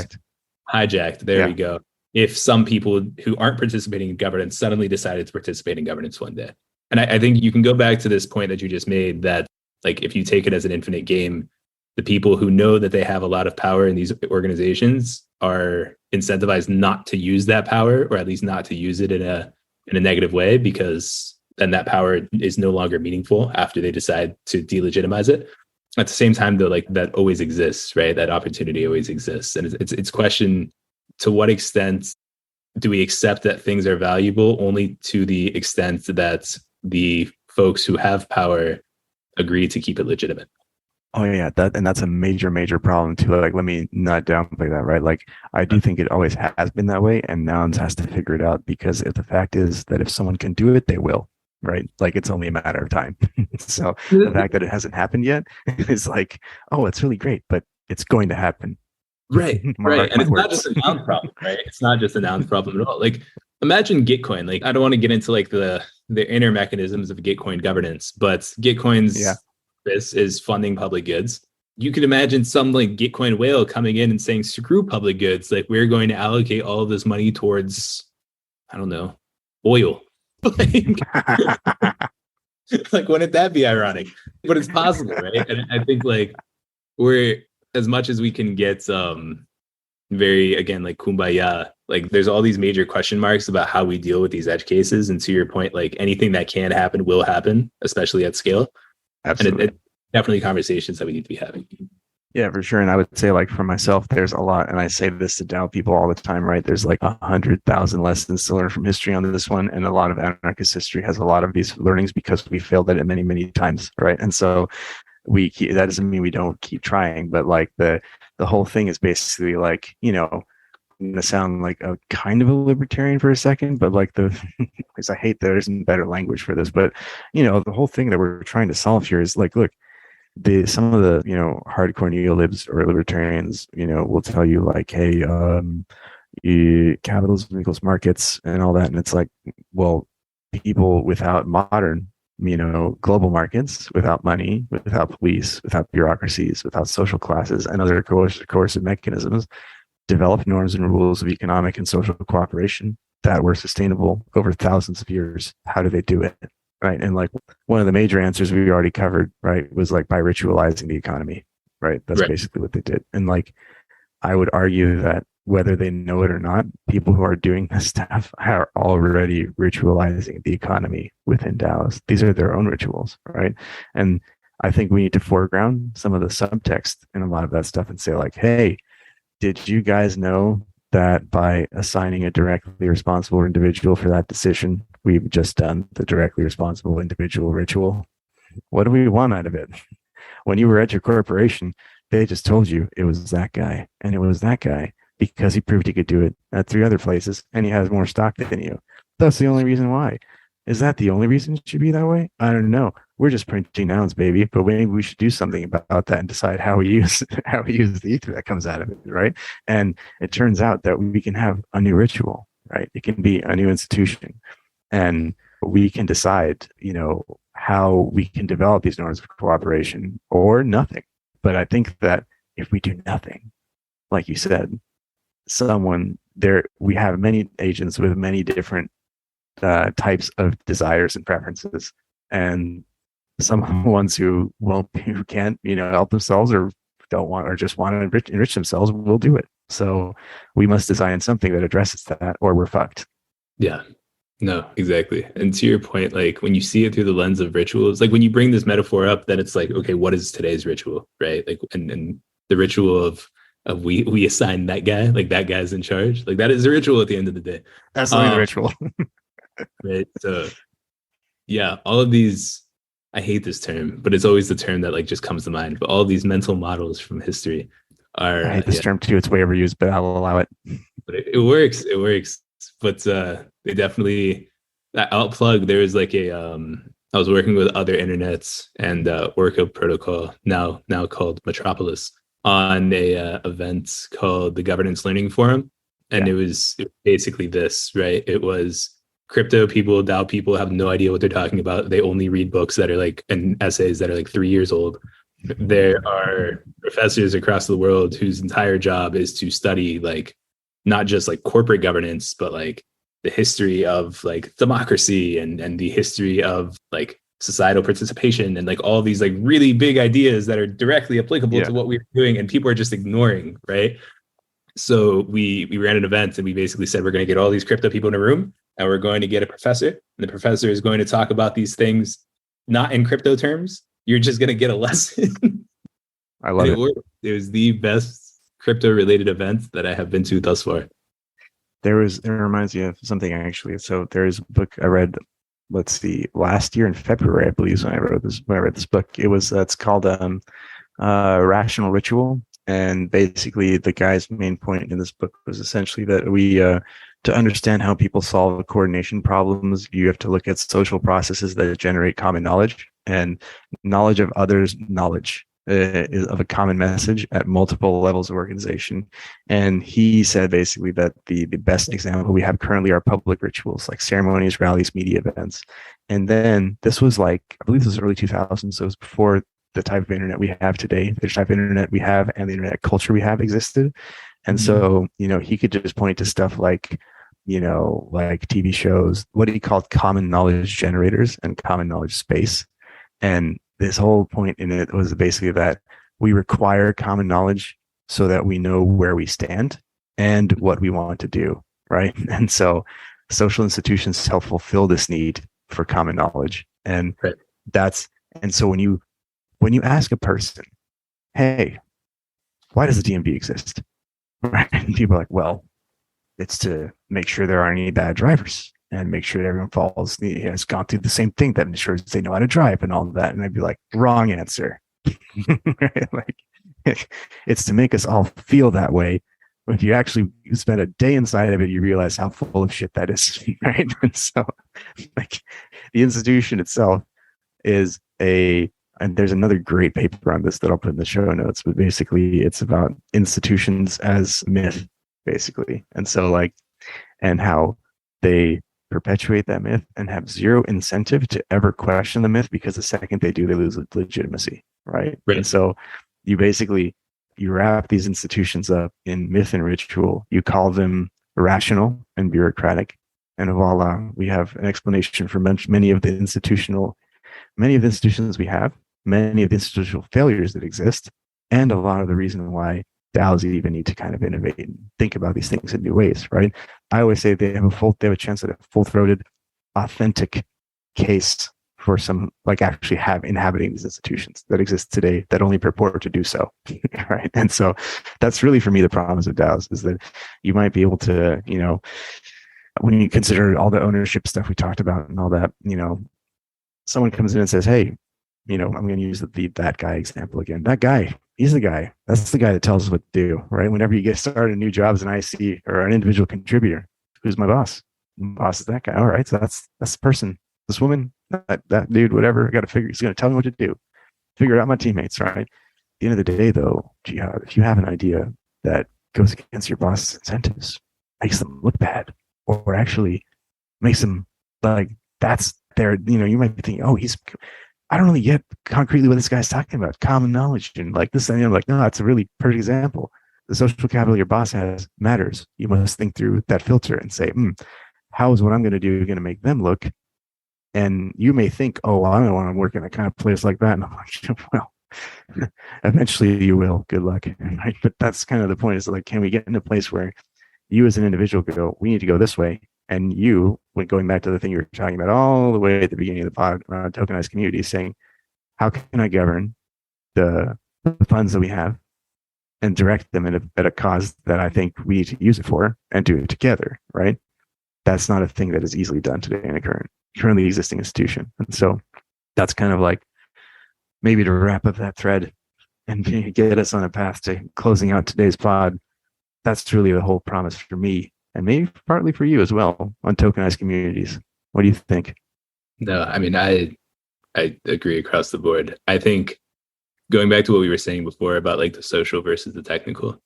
Hijacked. There we go. If some people who aren't participating in governance suddenly decided to participate in governance one day. And I think you can go back to this point that you just made, that like if you take it as an infinite game, the people who know that they have a lot of power in these organizations are incentivized not to use that power, or at least not to use it in a negative way, because then that power is no longer meaningful after they decide to delegitimize it. At the same time, though, like that always exists, right? That opportunity always exists. And it's question, to what extent do we accept that things are valuable only to the extent that the folks who have power agree to keep it legitimate? Oh yeah, that's a major problem too. Like, let me not downplay that, right? Like, I do think it always has been that way, and Nouns has to figure it out, because if the fact is that if someone can do it, they will, right? Like, it's only a matter of time. So the fact that it hasn't happened yet is like, oh, it's really great, but it's going to happen. Right. And it's not just a Nouns problem, right? It's not just a Nouns problem at all. Like, imagine Gitcoin. Like, I don't want to get into like the inner mechanisms of Gitcoin governance, but Gitcoin's purpose is funding public goods. You can imagine some like Gitcoin whale coming in and saying, screw public goods. Like, we're going to allocate all of this money towards, I don't know, oil. Like, wouldn't that be ironic? But it's possible, right? And I think like we're, as much as we can get very, again, like kumbaya, like there's all these major question marks about how we deal with these edge cases. And to your point, like anything that can happen will happen, especially at scale. Absolutely. And it's definitely conversations that we need to be having. Yeah, for sure. And I would say, like, for myself, there's a lot, and I say this to DAO people all the time, right? There's like 100,000 lessons to learn from history on this one. And a lot of anarchist history has a lot of these learnings because we failed at it many times, right? And so that doesn't mean we don't keep trying, but like the whole thing is basically like, you know, I'm going to sound like a kind of a libertarian for a second, but like because I hate there isn't better language for this, but you know, the whole thing that we're trying to solve here is like, look, some of the, you know, hardcore neolibs or libertarians, you know, will tell you like, hey, capitalism equals markets and all that. And it's like, well, people without modern, you know, global markets, without money, without police, without bureaucracies, without social classes and other coercive mechanisms, develop norms and rules of economic and social cooperation that were sustainable over thousands of years. How do they do it? Right. And like one of the major answers we already covered, right, was like by ritualizing the economy. Right. That's basically what they did. And like, I would argue that whether they know it or not, people who are doing this stuff are already ritualizing the economy within DAOs. These are their own rituals. Right. And I think we need to foreground some of the subtext in a lot of that stuff and say like, hey, did you guys know that by assigning a directly responsible individual for that decision, we've just done the directly responsible individual ritual? What do we want out of it? when you were at your corporation, they just told you it was that guy, and it was that guy because he proved he could do it at 3 other places, and he has more stock than you. That's the only reason why. Is that the only reason it should be that way? I don't know. We're just printing nouns, baby. But maybe we should do something about that and decide how we use the ether that comes out of it, right? And it turns out that we can have a new ritual, right? It can be a new institution, and we can decide, how we can develop these norms of cooperation or nothing. But I think that if we do nothing, like you said, we have many agents with many different types of desires and preferences, and some ones who can't help themselves or don't want or just want to enrich themselves will do it. So we must design something that addresses that, or we're fucked. Yeah, no, exactly. And to your point, like when you see it through the lens of rituals, like when you bring this metaphor up, then it's like, okay, what is today's ritual, right? Like and the ritual of we assign that guy, like that guy's in charge, like that is a ritual at the end of the day. That's only the ritual. Right. So yeah, all of these, I hate this term, but it's always the term that like just comes to mind. But all of these mental models from history are, I hate this term too. It's way overused, but I'll allow it. But it works. It works. But they definitely, I'll plug, there was like I was working with other internets and Orca protocol, now called Metropolis, on a event called the Governance Learning Forum. And it was basically this, right? It was crypto people, DAO people have no idea what they're talking about. They only read books that are like, and essays that are like 3 years old. There are professors across the world whose entire job is to study like not just like corporate governance, but like the history of like democracy and the history of like societal participation and like all these like really big ideas that are directly applicable to what we're doing, and people are just ignoring, right? So we ran an event and we basically said we're going to get all these crypto people in a room and we're going to get a professor, and the professor is going to talk about these things not in crypto terms. You're just going to get a lesson. I love it. It was the best crypto related event that I have been to thus far. It reminds me of something actually. So there's a book I read, last year in February, I believe, when I read this book. It's called Rational Ritual. And basically the guy's main point in this book was essentially that we, to understand how people solve coordination problems, you have to look at social processes that generate common knowledge, and knowledge of others' knowledge is of a common message at multiple levels of organization. And he said basically that the best example we have currently are public rituals like ceremonies, rallies, media events. And then this was I believe this was early 2000s, so it was before the type of internet we have today, the type of internet we have and the internet culture we have existed. And so, he could just point to stuff like TV shows, what he called common knowledge generators and common knowledge space. And this whole point in it was basically that we require common knowledge so that we know where we stand and what we want to do, right? And so social institutions help fulfill this need for common knowledge. And so when you ask a person, hey, why does the DMV exist? Right? And people are like, well, it's to make sure there aren't any bad drivers and make sure that everyone has gone through the same thing that ensures they know how to drive and all of that. And I'd be like, wrong answer. Right? It's to make us all feel that way. If you actually spend a day inside of it, you realize how full of shit that is. Right? And so the institution itself is and there's another great paper on this that I'll put in the show notes, but basically it's about institutions as myth, basically. And so and how they perpetuate that myth and have zero incentive to ever question the myth, because the second they do, they lose legitimacy. Right. And so you wrap these institutions up in myth and ritual. You call them rational and bureaucratic. And voila, we have an explanation for many of the institutions we have, many of the institutional failures that exist, and a lot of the reason why DAOs even need to kind of innovate and think about these things in new ways, right? I always say they have a chance at a full-throated, authentic case for some, actually have inhabiting these institutions that exist today that only purport to do so, right? And so that's really, for me, the promise of DAOs, is that you might be able to, when you consider all the ownership stuff we talked about and all that, someone comes in and says, hey, I'm going to use that guy example again. That guy, he's the guy. That's the guy that tells us what to do, right? Whenever you get started a new job as an IC or an individual contributor, who's my boss? My boss is that guy. All right, so that's the person, this woman, that dude, whatever. I got to figure. He's going to tell me what to do. Figure out my teammates, right? At the end of the day, though, Jihad, if you have an idea that goes against your boss's incentives, makes them look bad, or actually makes them like that's their, you might be thinking, oh, I don't really get concretely what this guy's talking about, common knowledge and like this. And like, no, that's a really perfect example. The social capital your boss has matters. You must think through that filter and say, how is what I'm going to do going to make them look? And you may think, oh, well, I don't want to work in a kind of place like that. And I'm like, well, eventually you will. Good luck. Right? But that's kind of the point, is like, can we get in a place where you as an individual go, we need to go this way? And you, when going back to the thing you were talking about all the way at the beginning of the pod around tokenized communities, saying, how can I govern the funds that we have and direct them at a cause that I think we need to use it for and do it together, right? That's not a thing that is easily done today in a currently existing institution. And so that's kind of like, maybe to wrap up that thread and get us on a path to closing out today's pod. That's really the whole promise for me, and maybe partly for you as well, on tokenized communities. What do you think? No, I mean, I agree across the board. I think going back to what we were saying before about like the social versus the technical,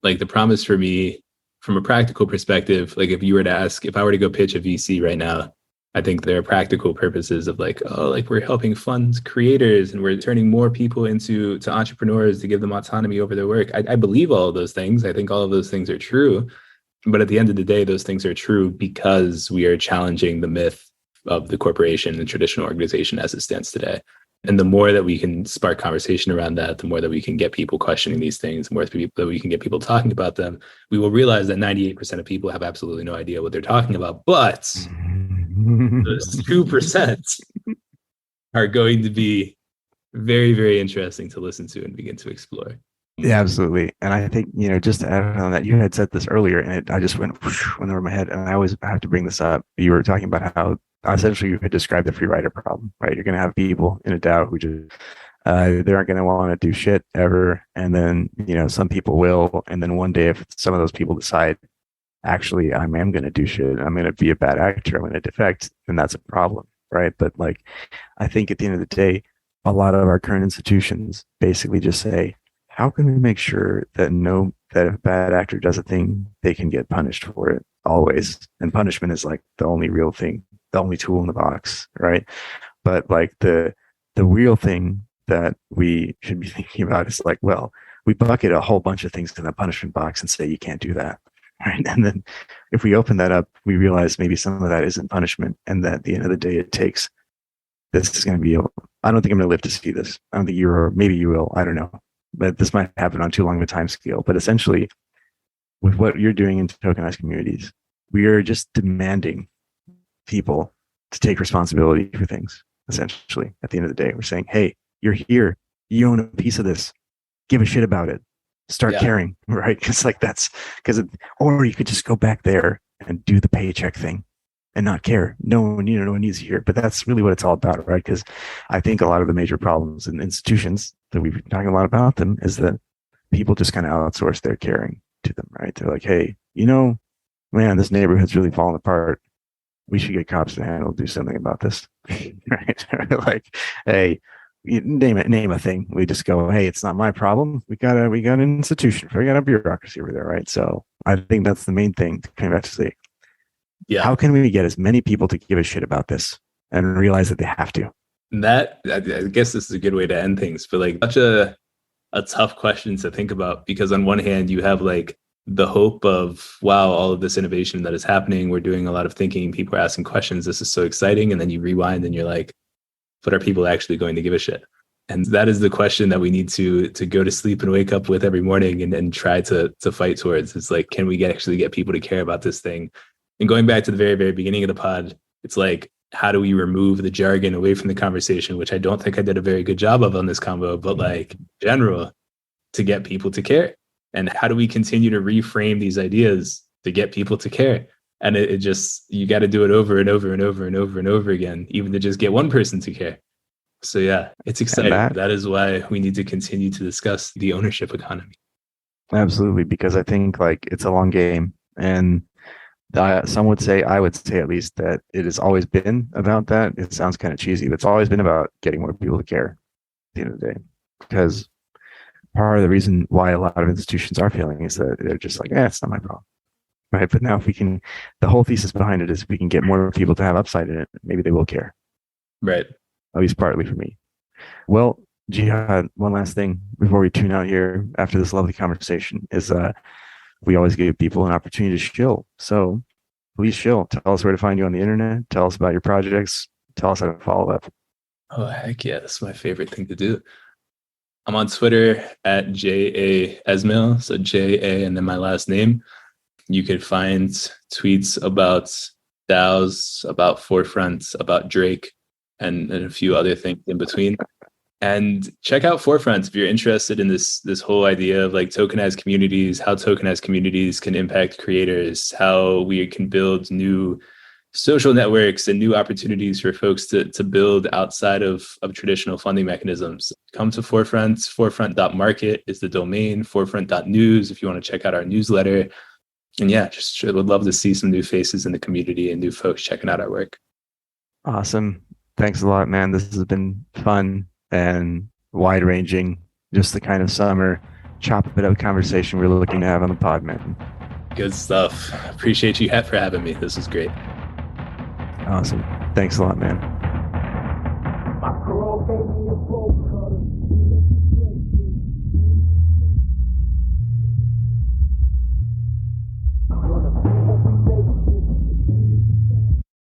like the promise for me from a practical perspective, like if I were to go pitch a VC right now, I think there are practical purposes of like, oh, like we're helping fund creators and we're turning more people into entrepreneurs to give them autonomy over their work. I believe all of those things. I think all of those things are true. But at the end of the day, those things are true because we are challenging the myth of the corporation and traditional organization as it stands today. And the more that we can spark conversation around that, the more that we can get people questioning these things, the more that we can get people talking about them, we will realize that 98% of people have absolutely no idea what they're talking about. But those 2% are going to be very, very interesting to listen to and begin to explore. Yeah, absolutely. And I think, just to add on that, you had said this earlier and I just went over my head, and I always have to bring this up. You were talking about how essentially you had described the free rider problem, right? You're going to have people in a DAO who just, they aren't going to want to do shit ever. And then, some people will. And then one day, if some of those people decide, actually, I am going to do shit, I'm going to be a bad actor, I'm going to defect, then that's a problem, right? But like, I think at the end of the day, a lot of our current institutions basically just say, how can we make sure that if a bad actor does a thing, they can get punished for it always? And punishment is like the only real thing, the only tool in the box, right? But like the real thing that we should be thinking about is like, well, we bucket a whole bunch of things in the punishment box and say you can't do that, right? And then if we open that up, we realize maybe some of that isn't punishment, and that at the end of the day, this is going to be, I don't think I'm going to live to see this. I don't think maybe you will, I don't know. But this might happen on too long of a time scale. But essentially, with what you're doing in tokenized communities, we are just demanding people to take responsibility for things. Essentially, at the end of the day, we're saying, hey, you're here, you own a piece of this, give a shit about it, start caring, right? Or you could just go back there and do the paycheck thing and not care. No one needs you here. But that's really what it's all about, right? Because I think a lot of the major problems in institutions that we've been talking a lot about them is that people just kind of outsource their caring to them, right? They're like, hey, man, this neighborhood's really falling apart. We should get cops to do something about this, right? Like, hey, you name a thing. We just go, hey, it's not my problem. We got an institution, we got a bureaucracy over there, right? So I think that's the main thing to come back to say. Yeah. How can we get as many people to give a shit about this and realize that they have to? That, I guess this is a good way to end things, but like such a tough question to think about, because on one hand you have like the hope of, wow, all of this innovation that is happening, we're doing a lot of thinking, people are asking questions, this is so exciting. And then you rewind and you're like, but are people actually going to give a shit? And that is the question that we need to go to sleep and wake up with every morning and try to fight towards. It's like, can we actually get people to care about this thing? And going back to the very, very beginning of the pod, it's like, how do we remove the jargon away from the conversation, which I don't think I did a very good job of on this convo, but like general, to get people to care? And how do we continue to reframe these ideas to get people to care? And it just, you got to do it over and over and over and over and over again, even to just get one person to care. So yeah, it's exciting. That is why we need to continue to discuss the ownership economy. Absolutely, because I think like it's a long game, and some would say, I would say at least, that it has always been about that. It sounds kind of cheesy, but it's always been about getting more people to care at the end of the day. Because part of the reason why a lot of institutions are failing is that they're just like, it's not my problem. Right. But now if we can, the whole thesis behind it is if we can get more people to have upside in it, maybe they will care. Right. At least partly for me. Well, Jihad, one last thing before we tune out here after this lovely conversation is we always give people an opportunity to shill. So please shill. Tell us where to find you on the internet. Tell us about your projects. Tell us how to follow up. Oh, heck yeah. That's my favorite thing to do. I'm on Twitter at JA Esmail. So JA and then my last name. You can find tweets about DAOs, about Forefront, about Drake, and a few other things in between. And check out Forefront if you're interested in this whole idea of like tokenized communities, how tokenized communities can impact creators, how we can build new social networks and new opportunities for folks to build outside of traditional funding mechanisms. Come to Forefront. Forefront.market is the domain. Forefront.news if you want to check out our newsletter. And yeah, just would love to see some new faces in the community and new folks checking out our work. Awesome. Thanks a lot, man. This has been fun and wide-ranging. Just the kind of summer chop it up conversation we're looking to have on the pod, man. Good stuff. Appreciate you for having me. This is great. Awesome. Thanks a lot, man.